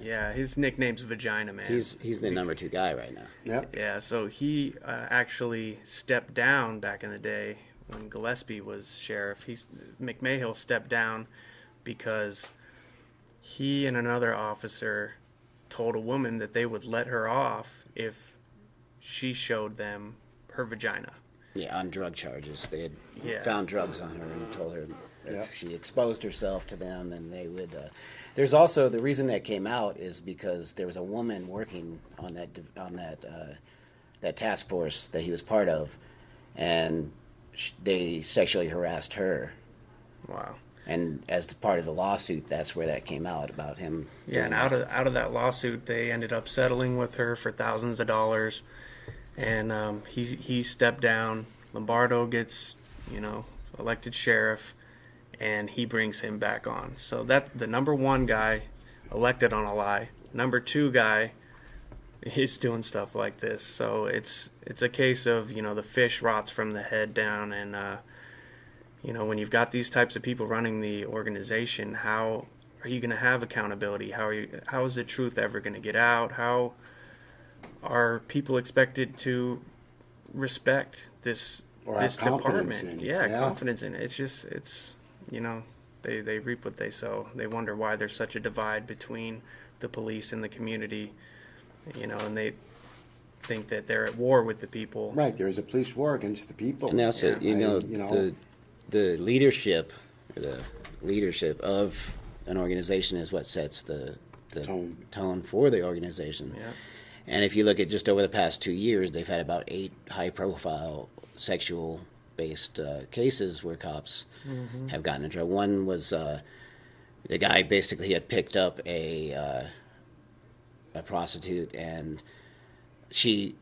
Speaker 1: Yeah, his nickname's Vagina Man.
Speaker 2: He's the number 2 guy right now.
Speaker 3: Yep.
Speaker 1: Yeah, so he actually stepped down back in the day when Gillespie was sheriff. McMahill stepped down because he and another officer told a woman that they would let her off if she showed them her vagina.
Speaker 2: Yeah, on drug charges. They had
Speaker 1: Yeah.
Speaker 2: found drugs on her and told her
Speaker 3: Yeah.
Speaker 2: if she exposed herself to them, then they would. There's also the reason that came out is because there was a woman working on that task force that he was part of, and they sexually harassed her.
Speaker 1: Wow.
Speaker 2: And as part of the lawsuit, that's where that came out about him.
Speaker 1: Yeah, and out of that lawsuit, they ended up settling with her for thousands of dollars, and he stepped down. Lombardo gets, elected sheriff, and he brings him back on. So that the number 1 guy elected on a lie. Number 2 guy is doing stuff like this. So it's a case of the fish rots from the head down, and when you've got these types of people running the organization, how are you going to have accountability? How is the truth ever going to get out? How are people expected to respect this department? Confidence in it. It's they reap what they sow. They wonder why there's such a divide between the police and the community, and they think that they're at war with the people.
Speaker 3: Right, there is a police war against the people.
Speaker 2: And that's it. The leadership of an organization is what sets the tone for the organization.
Speaker 1: Yeah.
Speaker 2: And if you look at just over the past 2 years, they've had about 8 high-profile sexual-based cases where cops have gotten in trouble. One was the guy basically had picked up a prostitute, and she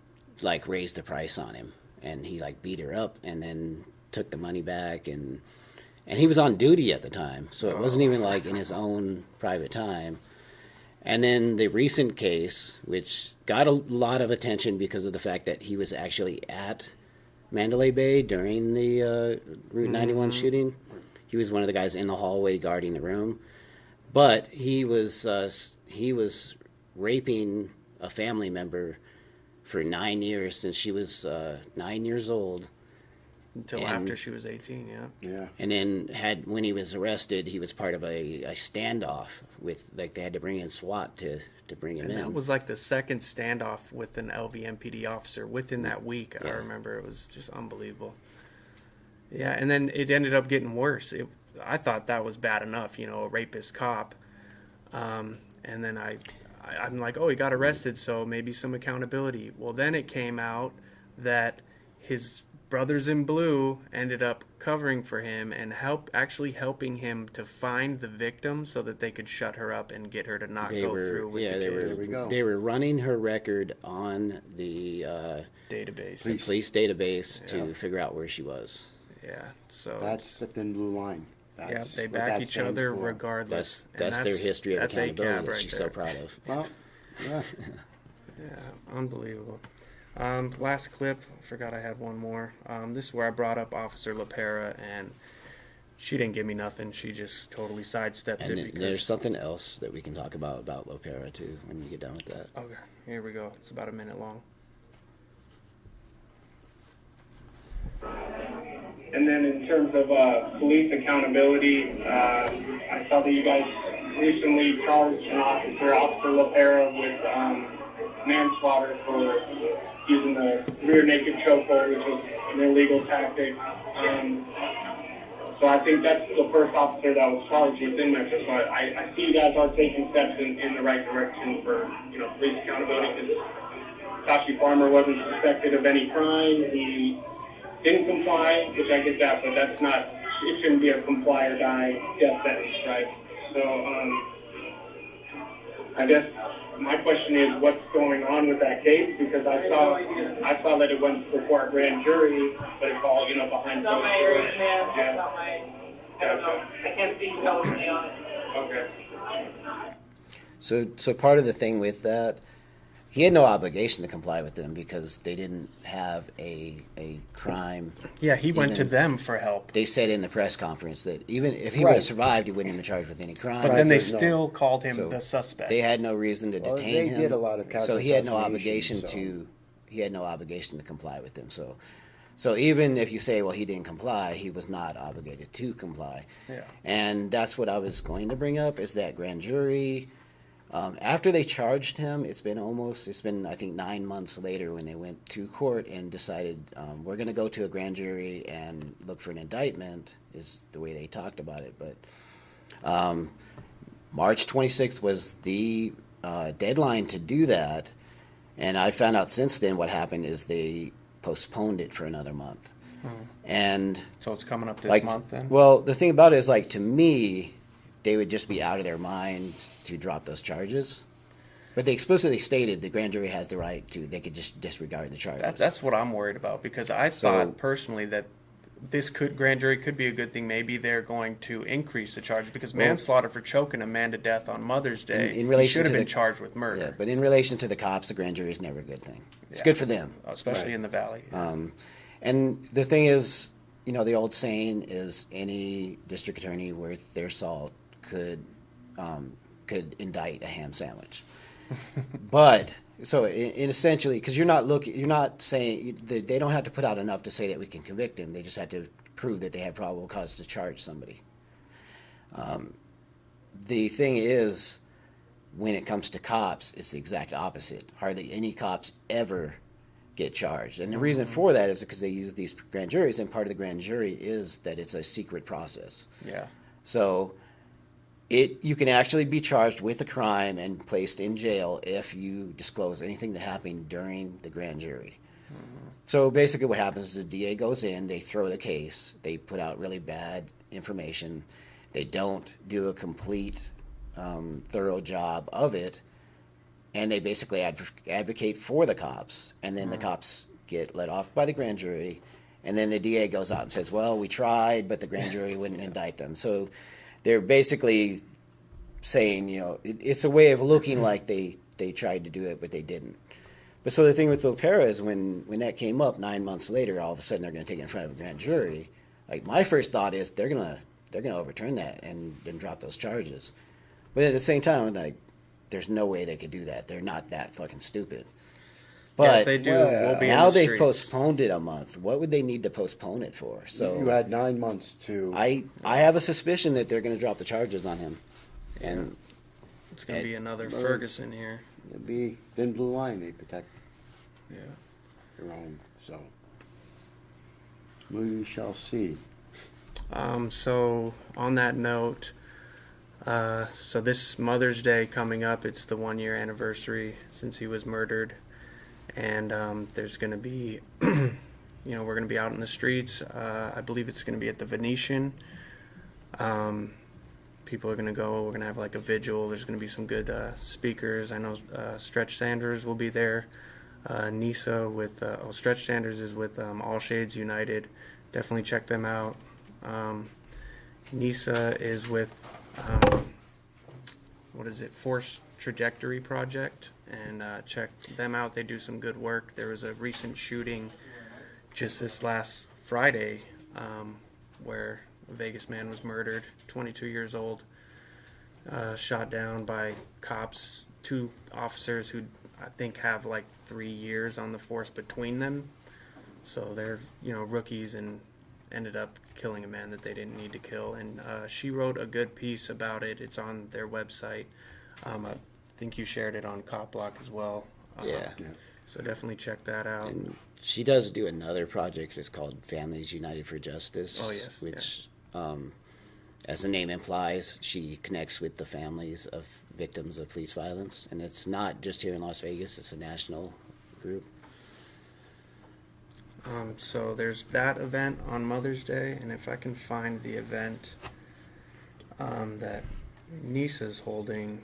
Speaker 2: raised the price on him, and he beat her up, and then took the money back, and he was on duty at the time, so it wasn't even in his own private time. And then the recent case, which got a lot of attention because of the fact that he was actually at Mandalay Bay during the Route 91 shooting. He was one of the guys in the hallway guarding the room, but he was raping a family member for 9 years since she was 9 years old.
Speaker 1: Until after she was 18,
Speaker 3: Yeah.
Speaker 2: And then when he was arrested, he was part of a standoff with, they had to bring in SWAT to bring him in.
Speaker 1: That was the second standoff with an LVMPD officer within that week. I remember it was just unbelievable. Yeah, and then it ended up getting worse. I thought that was bad enough, a rapist cop. And then I'm like, oh, he got arrested, so maybe some accountability. Well, then it came out that his Brothers in Blue ended up covering for him and actually helping him to find the victim so that they could shut her up and get her to not go through with the case.
Speaker 3: There we go.
Speaker 2: They were running her record on the
Speaker 1: Database.
Speaker 2: the police database to figure out where she was.
Speaker 1: Yeah, so
Speaker 3: That's the thin blue line. That's
Speaker 1: they
Speaker 3: what
Speaker 1: back
Speaker 3: that
Speaker 1: each
Speaker 3: stands
Speaker 1: other
Speaker 3: for.
Speaker 1: regardless.
Speaker 2: That's their history of
Speaker 1: that's
Speaker 2: accountability
Speaker 1: ACAB
Speaker 2: that
Speaker 1: right
Speaker 2: she's
Speaker 1: there.
Speaker 2: so proud of.
Speaker 3: Well, yeah.
Speaker 1: Yeah, unbelievable. Last clip, I forgot I had one more. This is where I brought up Officer LaPera, and she didn't give me nothing. She just totally sidestepped
Speaker 2: And
Speaker 1: it.
Speaker 2: then
Speaker 1: Because
Speaker 2: there's something else that we can talk about Lopera too when you get done with that.
Speaker 1: Okay, here we go. It's about a minute long.
Speaker 4: And then in terms of police accountability, I saw that you guys recently charged an officer, Officer LaPera, with manslaughter for using the rear naked chokehold, which was an illegal tactic. So I think that's the first officer that was charged within Metro. So I see you guys are taking steps in the right direction for, police accountability, because Tashi Farmer wasn't suspected of any crime. He didn't comply, which I get that, but that's not, it shouldn't be a comply or die death sentence, right? So I guess my question is, what's going on with that case? Because I saw that it went before a grand jury, but it's all, behind
Speaker 6: It's not my area, man. It's
Speaker 4: Yeah.
Speaker 6: not my, I don't know. I can't speak intelligently on it.
Speaker 4: Okay.
Speaker 2: So part of the thing with that, he had no obligation to comply with them because they didn't have a crime.
Speaker 1: Yeah, he went to
Speaker 2: Even-
Speaker 1: them for help.
Speaker 2: They said in the press conference that even if he would
Speaker 3: Right.
Speaker 2: have survived, he wouldn't have been charged with any crime.
Speaker 1: But then they
Speaker 3: there's no-
Speaker 1: still called him
Speaker 2: So
Speaker 1: the suspect.
Speaker 2: They had no reason to
Speaker 3: Well,
Speaker 2: detain
Speaker 3: they
Speaker 2: him.
Speaker 3: did a lot of
Speaker 2: so he had no
Speaker 3: character
Speaker 2: obligation
Speaker 3: assassination,
Speaker 2: he had no obligation to comply with them. So even if you say, well, he didn't comply, he was not obligated to comply.
Speaker 1: Yeah.
Speaker 2: And that's what I was going to bring up is that grand jury. After they charged him, it's been I think 9 months later when they went to court and decided we're going to go to a grand jury and look for an indictment is the way they talked about it. But March 26th was the deadline to do that. And I found out since then what happened is they postponed it for another month. And
Speaker 1: So it's coming up this month then?
Speaker 2: well, the thing about it is, to me, they would just be out of their mind to drop those charges. But they explicitly stated the grand jury has the right they could just disregard the charges.
Speaker 1: That's what I'm worried about, because I thought personally that grand jury could be a good thing. Maybe they're going to increase the charges, because manslaughter for choking a man to death on Mother's Day,
Speaker 2: in
Speaker 1: he
Speaker 2: relation
Speaker 1: should have
Speaker 2: to
Speaker 1: been
Speaker 2: the-
Speaker 1: charged with murder.
Speaker 2: Yeah, but in relation to the cops, the grand jury is never a good thing. It's
Speaker 1: Yeah.
Speaker 2: good for them.
Speaker 1: Especially in the Valley.
Speaker 2: And the thing is, the old saying is any district attorney worth their salt could indict a ham sandwich. But so in essentially, because you're not saying they don't have to put out enough to say that we can convict him. They just have to prove that they have probable cause to charge somebody. The thing is, when it comes to cops, it's the exact opposite. Hardly any cops ever get charged. And the reason for that is because they use these grand juries, and part of the grand jury is that it's a secret process.
Speaker 1: Yeah.
Speaker 2: So you can actually be charged with a crime and placed in jail if you disclose anything that happened during the grand jury. So basically what happens is the DA goes in, they throw the case, they put out really bad information, they don't do a complete, thorough job of it, and they basically advocate for the cops, and then the cops get let off by the grand jury, and then the DA goes out and says, well, we tried, but the grand jury wouldn't indict them. So they're basically saying, it's a way of looking like they tried to do it, but they didn't. But so the thing with Lopera is when that came up 9 months later, all of a sudden they're going to take it in front of a grand jury. Like, my first thought is they're going to overturn that and drop those charges. But at the same time, I'm like, there's no way they could do that. They're not that fucking stupid. But
Speaker 1: if they do, we'll be
Speaker 2: now
Speaker 1: in the
Speaker 2: they've
Speaker 1: streets.
Speaker 2: postponed it a month. What would they need to postpone it for? So
Speaker 3: You had 9 months to.
Speaker 2: I have a suspicion that they're going to drop the charges on him. And
Speaker 1: It's going to be another Ferguson here.
Speaker 3: It'd be thin blue line. They protect
Speaker 1: Yeah.
Speaker 3: their own. So we shall see.
Speaker 1: So on that note, so this Mother's Day coming up, it's the 1 year anniversary since he was murdered, and there's going to be, we're going to be out in the streets. I believe it's going to be at the Venetian. People are going to go. We're going to have like a vigil. There's going to be some good speakers. I know Stretch Sanders will be there. Nisa with Stretch Sanders is with All Shades United. Definitely check them out. Nisa is with Force Trajectory Project, and check them out. They do some good work. There was a recent shooting just this last Friday where a Vegas man was murdered, 22 years old, shot down by cops, 2 officers who I think have like 3 years on the force between them. So they're, rookies, and ended up killing a man that they didn't need to kill. And she wrote a good piece about it. It's on their website. I think you shared it on Cop Block as well.
Speaker 2: yeah.
Speaker 1: So definitely check that out.
Speaker 2: And she does do another project. It's called Families United for Justice.
Speaker 1: Oh, yes,
Speaker 2: Which, as the name implies, she connects with the families of victims of police violence. And it's not just here in Las Vegas. It's a national group.
Speaker 1: So there's that event on Mother's Day, and if I can find the event that Nisa's holding,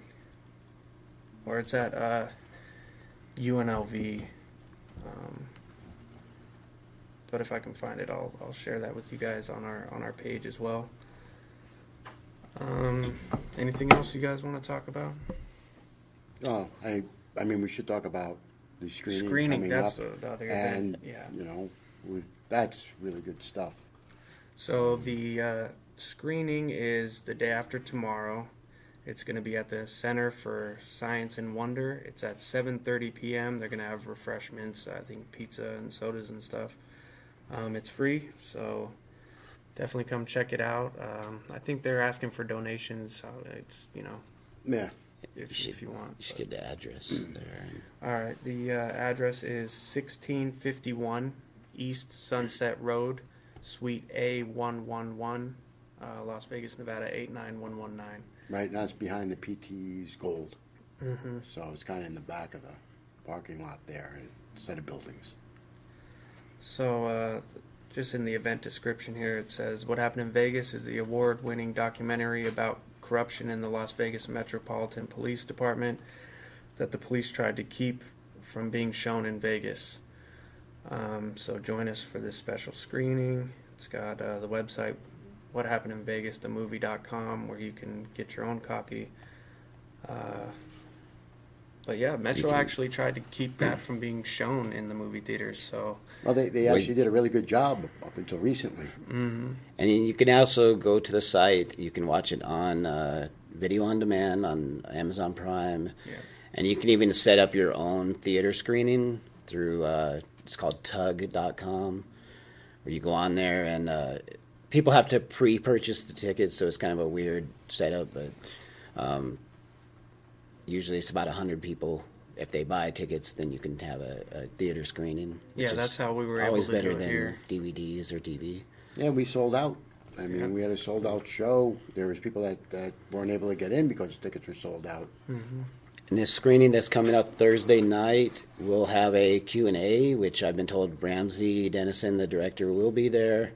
Speaker 1: or it's at UNLV, but if I can find it, I'll share that with you guys on our page as well. Anything else you guys want to talk about?
Speaker 3: Oh, I mean, we should talk about the screening coming
Speaker 1: that's
Speaker 3: up,
Speaker 1: the other
Speaker 3: and
Speaker 1: event. Yeah.
Speaker 3: you know, that's really good stuff.
Speaker 1: So the screening is the day after tomorrow. It's going to be at the Center for Science and Wonder. It's at 7:30 p.m. They're going to have refreshments, I think pizza and sodas and stuff. It's free, so definitely come check it out. I think they're asking for donations. It's,
Speaker 3: Yeah.
Speaker 1: if you want.
Speaker 2: You should get the address there.
Speaker 1: All right, the address is 1651 East Sunset Road, Suite A111, Las Vegas, Nevada 89119.
Speaker 3: Right now it's behind the PT's Gold.
Speaker 1: Mm-hmm.
Speaker 3: So it's kind of in the back of the parking lot there, instead of buildings.
Speaker 1: So, just in the event description here, it says, "What Happened in Vegas" is the award-winning documentary about corruption in the Las Vegas Metropolitan Police Department that the police tried to keep from being shown in Vegas. So join us for this special screening. It's got the website, whathappenedinvegasthemovie.com, where you can get your own copy. But yeah, Metro actually tried to keep that from being shown in the movie theaters. So,
Speaker 3: Well, they actually did a really good job up until recently.
Speaker 1: mm-hmm.
Speaker 2: And you can also go to the site. You can watch it on video on demand on Amazon Prime.
Speaker 1: Yeah.
Speaker 2: And you can even set up your own theater screening through, it's called tug.com, where you go on there and people have to pre-purchase the tickets, so it's kind of a weird setup, but usually it's about 100 people. If they buy tickets, then you can have a theater screening.
Speaker 1: Yeah, that's how we were able
Speaker 2: always
Speaker 1: to
Speaker 2: better
Speaker 1: do it
Speaker 2: than
Speaker 1: here.
Speaker 2: DVDs or TV.
Speaker 3: Yeah, we sold out. I mean,
Speaker 1: Yeah.
Speaker 3: we had a sold-out show. There was people that weren't able to get in because the tickets were sold out.
Speaker 1: Mm-hmm.
Speaker 2: And this screening that's coming up Thursday night, we'll have a Q&A, which I've been told Ramsey Dennison, the director, will be there.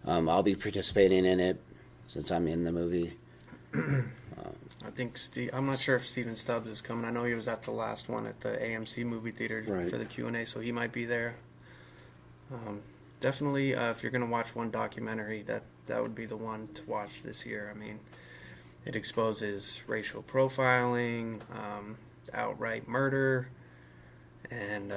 Speaker 2: I'll be participating in it since I'm in the movie.
Speaker 1: I think I'm not sure if Steven Stubbs is coming. I know he was at the last one at the AMC movie theater
Speaker 3: Right.
Speaker 1: for the Q&A, so he might be there. Definitely, if you're going to watch one documentary, that would be the one to watch this year. I mean, it exposes racial profiling, outright murder, and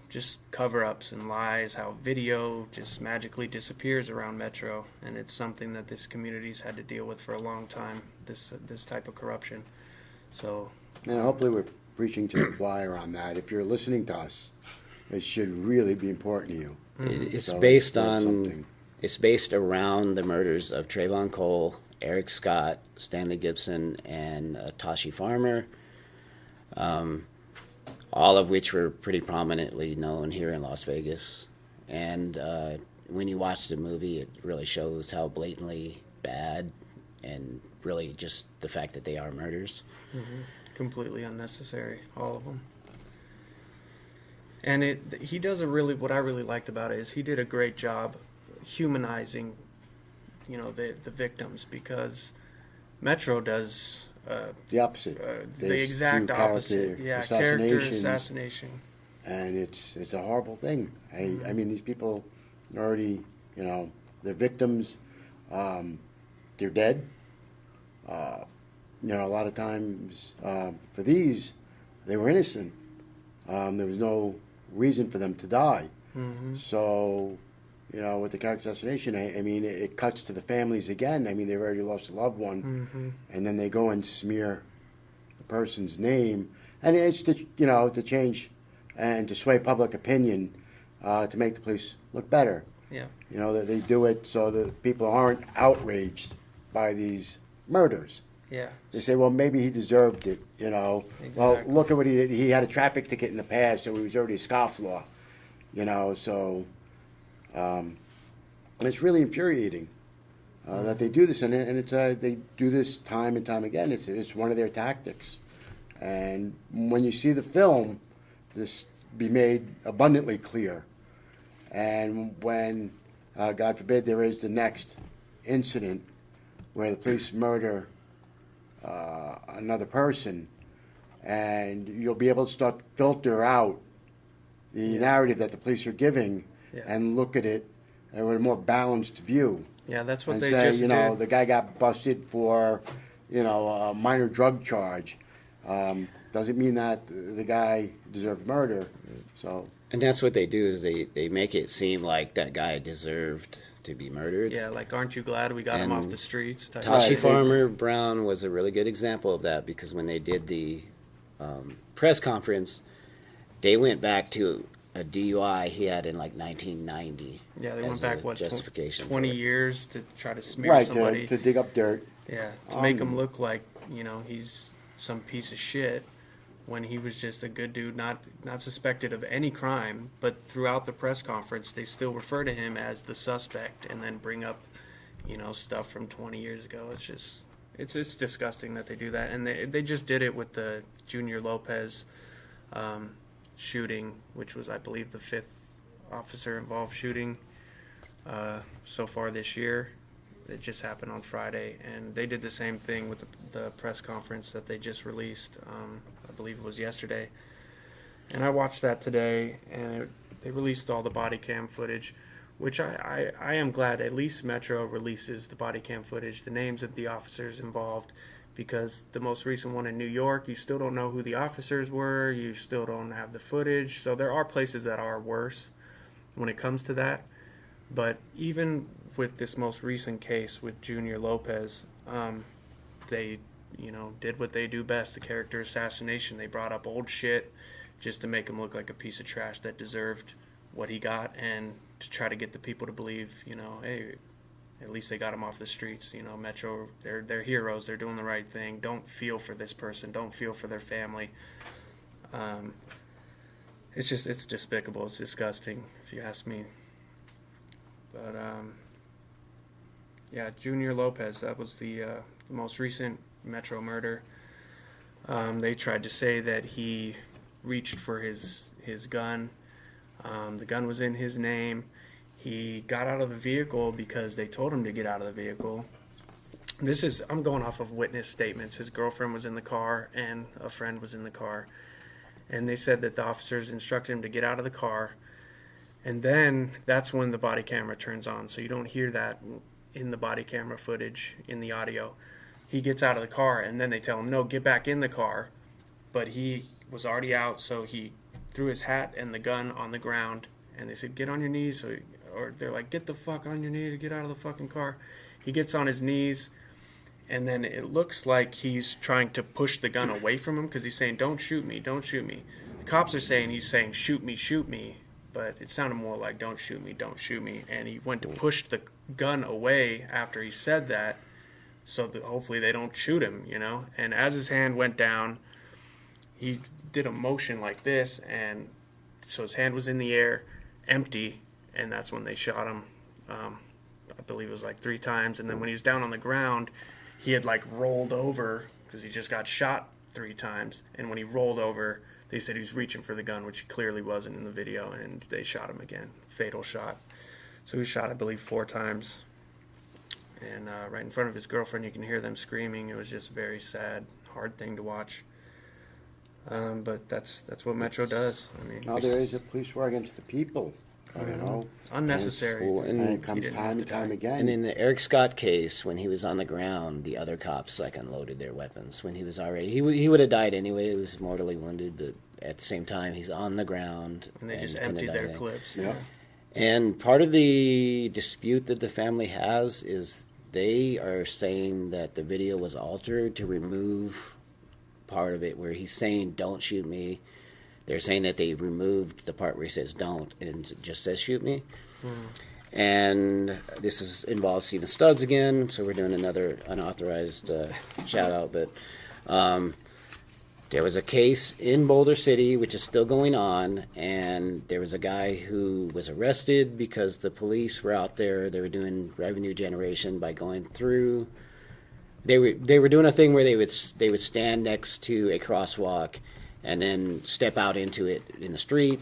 Speaker 1: just cover-ups and lies, how video just magically disappears around Metro, and it's something that this community's had to deal with for a long time, this type of corruption. So,
Speaker 3: And hopefully we're preaching to the choir on that. If you're listening to us, it should really be important to you.
Speaker 2: It's
Speaker 3: So
Speaker 2: based
Speaker 3: that's
Speaker 2: on,
Speaker 3: something.
Speaker 2: it's based around the murders of Trayvon Cole, Eric Scott, Stanley Gibson, and Tashi Farmer, all of which were pretty prominently known here in Las Vegas. And when you watch the movie, it really shows how blatantly bad and really just the fact that they are murders.
Speaker 1: completely unnecessary, all of them. And he does what I really liked about it is he did a great job humanizing, the victims, because Metro does
Speaker 3: The opposite.
Speaker 1: the
Speaker 3: They
Speaker 1: exact
Speaker 3: do
Speaker 1: opposite.
Speaker 3: character
Speaker 1: Yeah, character
Speaker 3: assassinations.
Speaker 1: assassination.
Speaker 3: And it's a horrible thing. I mean, these people are already, they're victims. They're dead. A lot of times for these, they were innocent. There was no reason for them to die.
Speaker 1: Mm-hmm.
Speaker 3: So, with the character assassination, I mean, it cuts to the families again. I mean, they've already lost a loved one,
Speaker 1: Mm-hmm.
Speaker 3: and then they go and smear the person's name, and it's to change and to sway public opinion to make the police look better.
Speaker 1: Yeah.
Speaker 3: That they do it so that people aren't outraged by these murders.
Speaker 1: Yeah.
Speaker 3: They say, well, maybe he deserved it, you know. Well,
Speaker 1: Exactly.
Speaker 3: look at what he did. He had a traffic ticket in the past, so he was already a scofflaw, you know. So it's really infuriating that they do this, and it's they do this time and time again. It's one of their tactics. And when you see the film, this be made abundantly clear. And when, God forbid, there is the next incident where the police murder another person, and you'll be able to start to filter out the narrative that the police are giving and look at it with a more balanced view.
Speaker 1: Yeah, that's what
Speaker 3: And
Speaker 1: they
Speaker 3: say,
Speaker 1: just
Speaker 3: you know,
Speaker 1: did.
Speaker 3: the guy got busted for, you know, a minor drug charge. Doesn't mean that the guy deserved murder. So.
Speaker 2: And that's what they do is they make it seem like that guy deserved to be murdered.
Speaker 1: Yeah, like, aren't you glad we got him
Speaker 2: And
Speaker 1: off the streets? Type
Speaker 2: Tashi
Speaker 3: Right.
Speaker 2: Farmer Brown was a really good example of that because when they did the press conference, they went back to a DUI he had in like 1990.
Speaker 1: Yeah, they
Speaker 2: as
Speaker 1: went back,
Speaker 2: a
Speaker 1: what,
Speaker 2: justification
Speaker 1: 20
Speaker 2: for it.
Speaker 1: years to try to smear
Speaker 3: Right,
Speaker 1: somebody.
Speaker 3: to dig up dirt.
Speaker 1: Yeah, to make him look like, you know, he's some piece of shit when he was just a good dude, not suspected of any crime. But throughout the press conference, they still refer to him as the suspect and then bring up, you know, stuff from 20 years ago. It's just, it's disgusting that they do that. And they just did it with the Junior Lopez shooting, which was, I believe, the 5th officer involved shooting so far this year. It just happened on Friday, and they did the same thing with the press conference that they just released. I believe it was yesterday, and I watched that today, and they released all the body cam footage, which I am glad at least Metro releases the body cam footage, the names of the officers involved, because the most recent one in New York, you still don't know who the officers were, you still don't have the footage, so there are places that are worse when it comes to that. But even with this most recent case with Junior Lopez, they, you know, did what they do best, the character assassination. They brought up old shit just to make him look like a piece of trash that deserved what he got, and to try to get the people to believe, you know, hey, at least they got him off the streets. You know, Metro, they're heroes. They're doing the right thing. Don't feel for this person. Don't feel for their family. It's just, it's despicable. It's disgusting, if you ask me. But, yeah, Junior Lopez, that was the most recent Metro murder. They tried to say that he reached for his gun. The gun was in his name. He got out of the vehicle because they told him to get out of the vehicle. I'm going off of witness statements. His girlfriend was in the car and a friend was in the car. And they said that the officers instructed him to get out of the car. And then that's when the body camera turns on. So you don't hear that in the body camera footage, in the audio. He gets out of the car, and then they tell him, no, get back in the car. But he was already out, so he threw his hat and the gun on the ground. And they said, get on your knees. Or they're like, get the fuck on your knees, get out of the fucking car. He gets on his knees, and then it looks like he's trying to push the gun away from him because he's saying, don't shoot me, don't shoot me. The cops are saying he's saying, shoot me. But it sounded more like, don't shoot me. And he went to push the gun away after he said that, so that hopefully they don't shoot him, you know. And as his hand went down, he did a motion like this, and so his hand was in the air, empty, and that's when they shot him. I believe it was like 3 times. And then when he was down on the ground, he had like rolled over because he just got shot 3 times. And when he rolled over, they said he was reaching for the gun, which he clearly wasn't in the video, and they shot him again. Fatal shot. So he was shot, I believe, 4 times. And right in front of his girlfriend, you can hear them screaming. It was just a very sad, hard thing to watch. But that's what Metro does. I mean,
Speaker 3: Now there is a police war against the people, you know.
Speaker 1: unnecessary.
Speaker 2: Well,
Speaker 3: And it
Speaker 2: and
Speaker 3: comes
Speaker 1: didn't
Speaker 3: time
Speaker 1: have
Speaker 3: and
Speaker 1: to
Speaker 3: time
Speaker 1: die.
Speaker 3: again.
Speaker 2: And in the Eric Scott case, when he was on the ground, the other cops like unloaded their weapons. When he was already, he would have died anyway. He was mortally wounded, but at the same time, he's on the ground.
Speaker 1: And they just
Speaker 2: couldn't
Speaker 1: emptied
Speaker 2: have
Speaker 1: their
Speaker 2: done anything.
Speaker 1: clips.
Speaker 3: Yeah.
Speaker 2: And part of the dispute that the family has is they are saying that the video was altered to remove part of it where he's saying, don't shoot me. They're saying that they removed the part where he says don't and it just says shoot me. And involves Stephen Stubbs again, so we're doing another unauthorized shout out. But there was a case in Boulder City, which is still going on, and there was a guy who was arrested because the police were out there. They were doing revenue generation by going through. They were doing a thing where they would stand next to a crosswalk and then step out into it in the street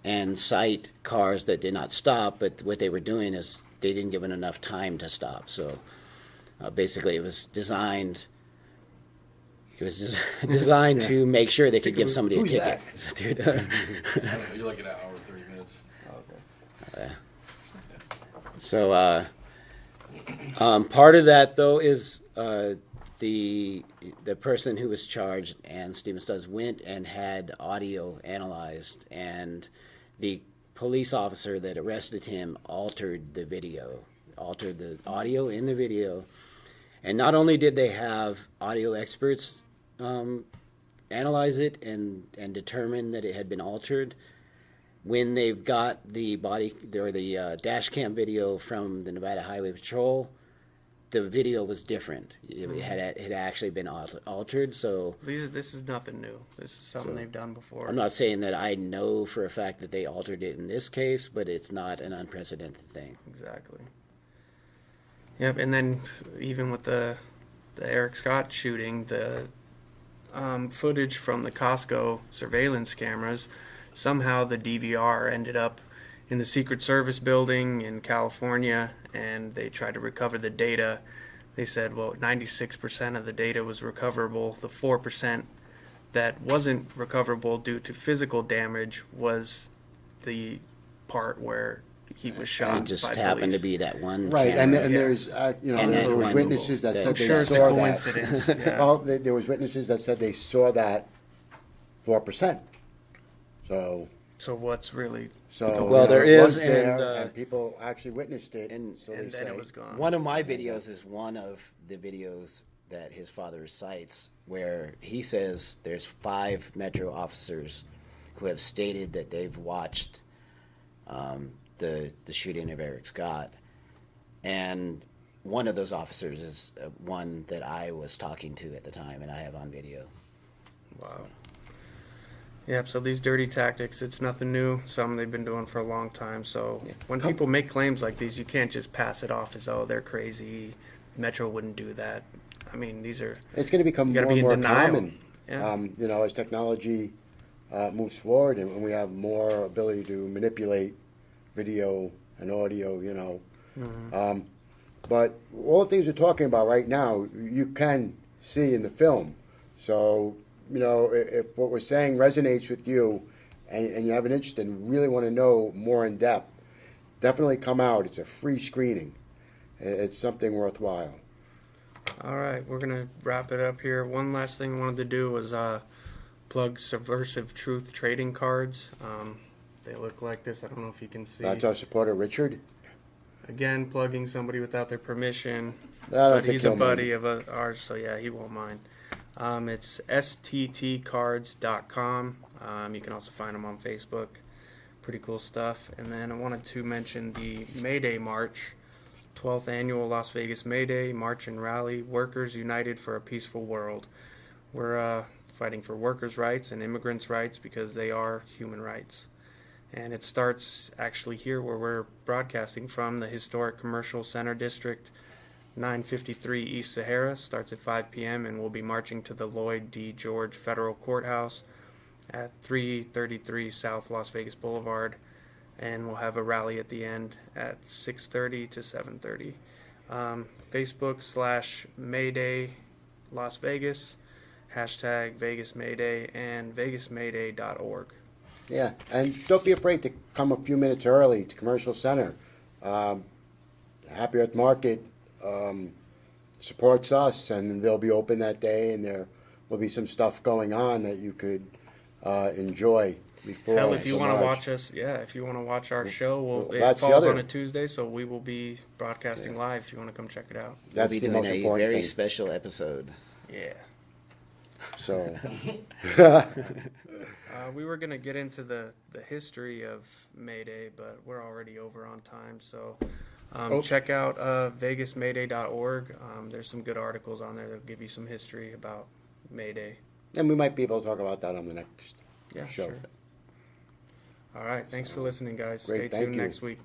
Speaker 2: and cite cars that did not stop, but what they were doing is they didn't give it enough time to stop. So basically it was designed to make sure they could give somebody a ticket. Dude.
Speaker 7: I don't know, you're like an hour, 30 minutes.
Speaker 2: Okay. So part of that though is the person who was charged and Stephen Stubbs went and had audio analyzed, and the police officer that arrested him altered the audio in the video. And not only did they have audio experts analyze it and determine that it had been altered, when they've got the dash cam video from the Nevada Highway Patrol, the video was different. It had actually been altered. So
Speaker 1: this is nothing new. This is something they've done before.
Speaker 2: I'm not saying that I know for a fact that they altered it in this case, but it's not an unprecedented thing.
Speaker 1: Exactly. Yep, and then even with the Eric Scott shooting, the footage from the Costco surveillance cameras, somehow the DVR ended up in the Secret Service building in California, and they tried to recover the data. They said, 96% of the data was recoverable. The 4% that wasn't recoverable due to physical damage was the part where he was shot.
Speaker 2: And it just
Speaker 1: by
Speaker 2: happened
Speaker 1: police.
Speaker 2: to be that one
Speaker 3: Right,
Speaker 2: camera.
Speaker 3: and there's there were witnesses that said
Speaker 1: I'm
Speaker 3: they
Speaker 1: sure it's a
Speaker 3: saw
Speaker 1: coincidence.
Speaker 3: that.
Speaker 1: Yeah.
Speaker 3: Well, there was witnesses that said they saw that 4%.
Speaker 1: So what's really?
Speaker 2: Well, there
Speaker 3: it
Speaker 2: is,
Speaker 3: was there,
Speaker 2: and
Speaker 3: people actually witnessed it,
Speaker 2: and
Speaker 3: so
Speaker 1: And
Speaker 3: they
Speaker 1: then
Speaker 3: say.
Speaker 1: it was gone.
Speaker 2: one of my videos is one of the videos that his father cites, where he says there's 5 Metro officers who have stated that they've watched the shooting of Eric Scott, and one of those officers is one that I was talking to at the time, and I have on video.
Speaker 1: Wow. Yep, so these dirty tactics, it's nothing new. Something they've been doing for a long time. So when people make claims like these, you can't just pass it off as, they're crazy. Metro wouldn't do that. I mean, these are...
Speaker 3: It's going to become
Speaker 1: You
Speaker 3: more
Speaker 1: gotta be
Speaker 3: and
Speaker 1: in
Speaker 3: more
Speaker 1: denial.
Speaker 3: common,
Speaker 1: Yeah.
Speaker 3: as technology moves forward and we have more ability to manipulate video and audio, but all the things we're talking about right now, you can see in the film. So, if what we're saying resonates with you and you have an interest and really want to know more in depth, definitely come out. It's a free screening. It's something worthwhile.
Speaker 1: All right, we're going to wrap it up here. One last thing I wanted to do was plug Subversive Truth trading cards. They look like this. I don't know if you can see.
Speaker 3: That's our supporter, Richard.
Speaker 1: Again, plugging somebody without their permission.
Speaker 3: I don't
Speaker 1: But
Speaker 3: think
Speaker 1: he's a
Speaker 3: he'll mind.
Speaker 1: buddy of ours, so yeah, he won't mind. It's sttcards.com. You can also find them on Facebook. Pretty cool stuff. And then I wanted to mention the May Day March, 12th Annual Las Vegas May Day March and Rally, Workers United for a Peaceful World. We're fighting for workers' rights and immigrants' rights because they are human rights. And it starts actually here where we're broadcasting from, the historic Commercial Center District, 953 East Sahara. Starts at 5 p.m. and we'll be marching to the Lloyd D. George Federal Courthouse at 333 South Las Vegas Boulevard. And we'll have a rally at the end at 6:30 to 7:30. Facebook/Mayday Las Vegas, hashtag Vegas Mayday, and vegasmayday.org.
Speaker 3: Yeah, and don't be afraid to come a few minutes early to Commercial Center. Happy Earth Market supports us, and they'll be open that day, and there will be some stuff going on that you could enjoy before.
Speaker 1: Hell, if you
Speaker 3: the
Speaker 1: want to
Speaker 3: march.
Speaker 1: watch us, if you want to watch our show, it
Speaker 3: that's the
Speaker 1: falls
Speaker 3: other-
Speaker 1: on a Tuesday, so we will be broadcasting live if you want to come check it out.
Speaker 3: That's
Speaker 2: we'll be
Speaker 3: the
Speaker 2: doing
Speaker 3: most
Speaker 2: a
Speaker 3: important
Speaker 2: very
Speaker 3: thing.
Speaker 2: special episode.
Speaker 1: Yeah.
Speaker 3: So,
Speaker 1: We were going to get into the history of May Day, but we're already over on time. So check out vegasmayday.org. There's some good articles on there that give you some history about May Day.
Speaker 3: and we might be able to talk about that on the next
Speaker 1: Yeah,
Speaker 3: show.
Speaker 1: sure. All right. Thanks for listening, guys.
Speaker 3: Great,
Speaker 1: Stay
Speaker 3: thank
Speaker 1: tuned
Speaker 3: you.
Speaker 1: next week.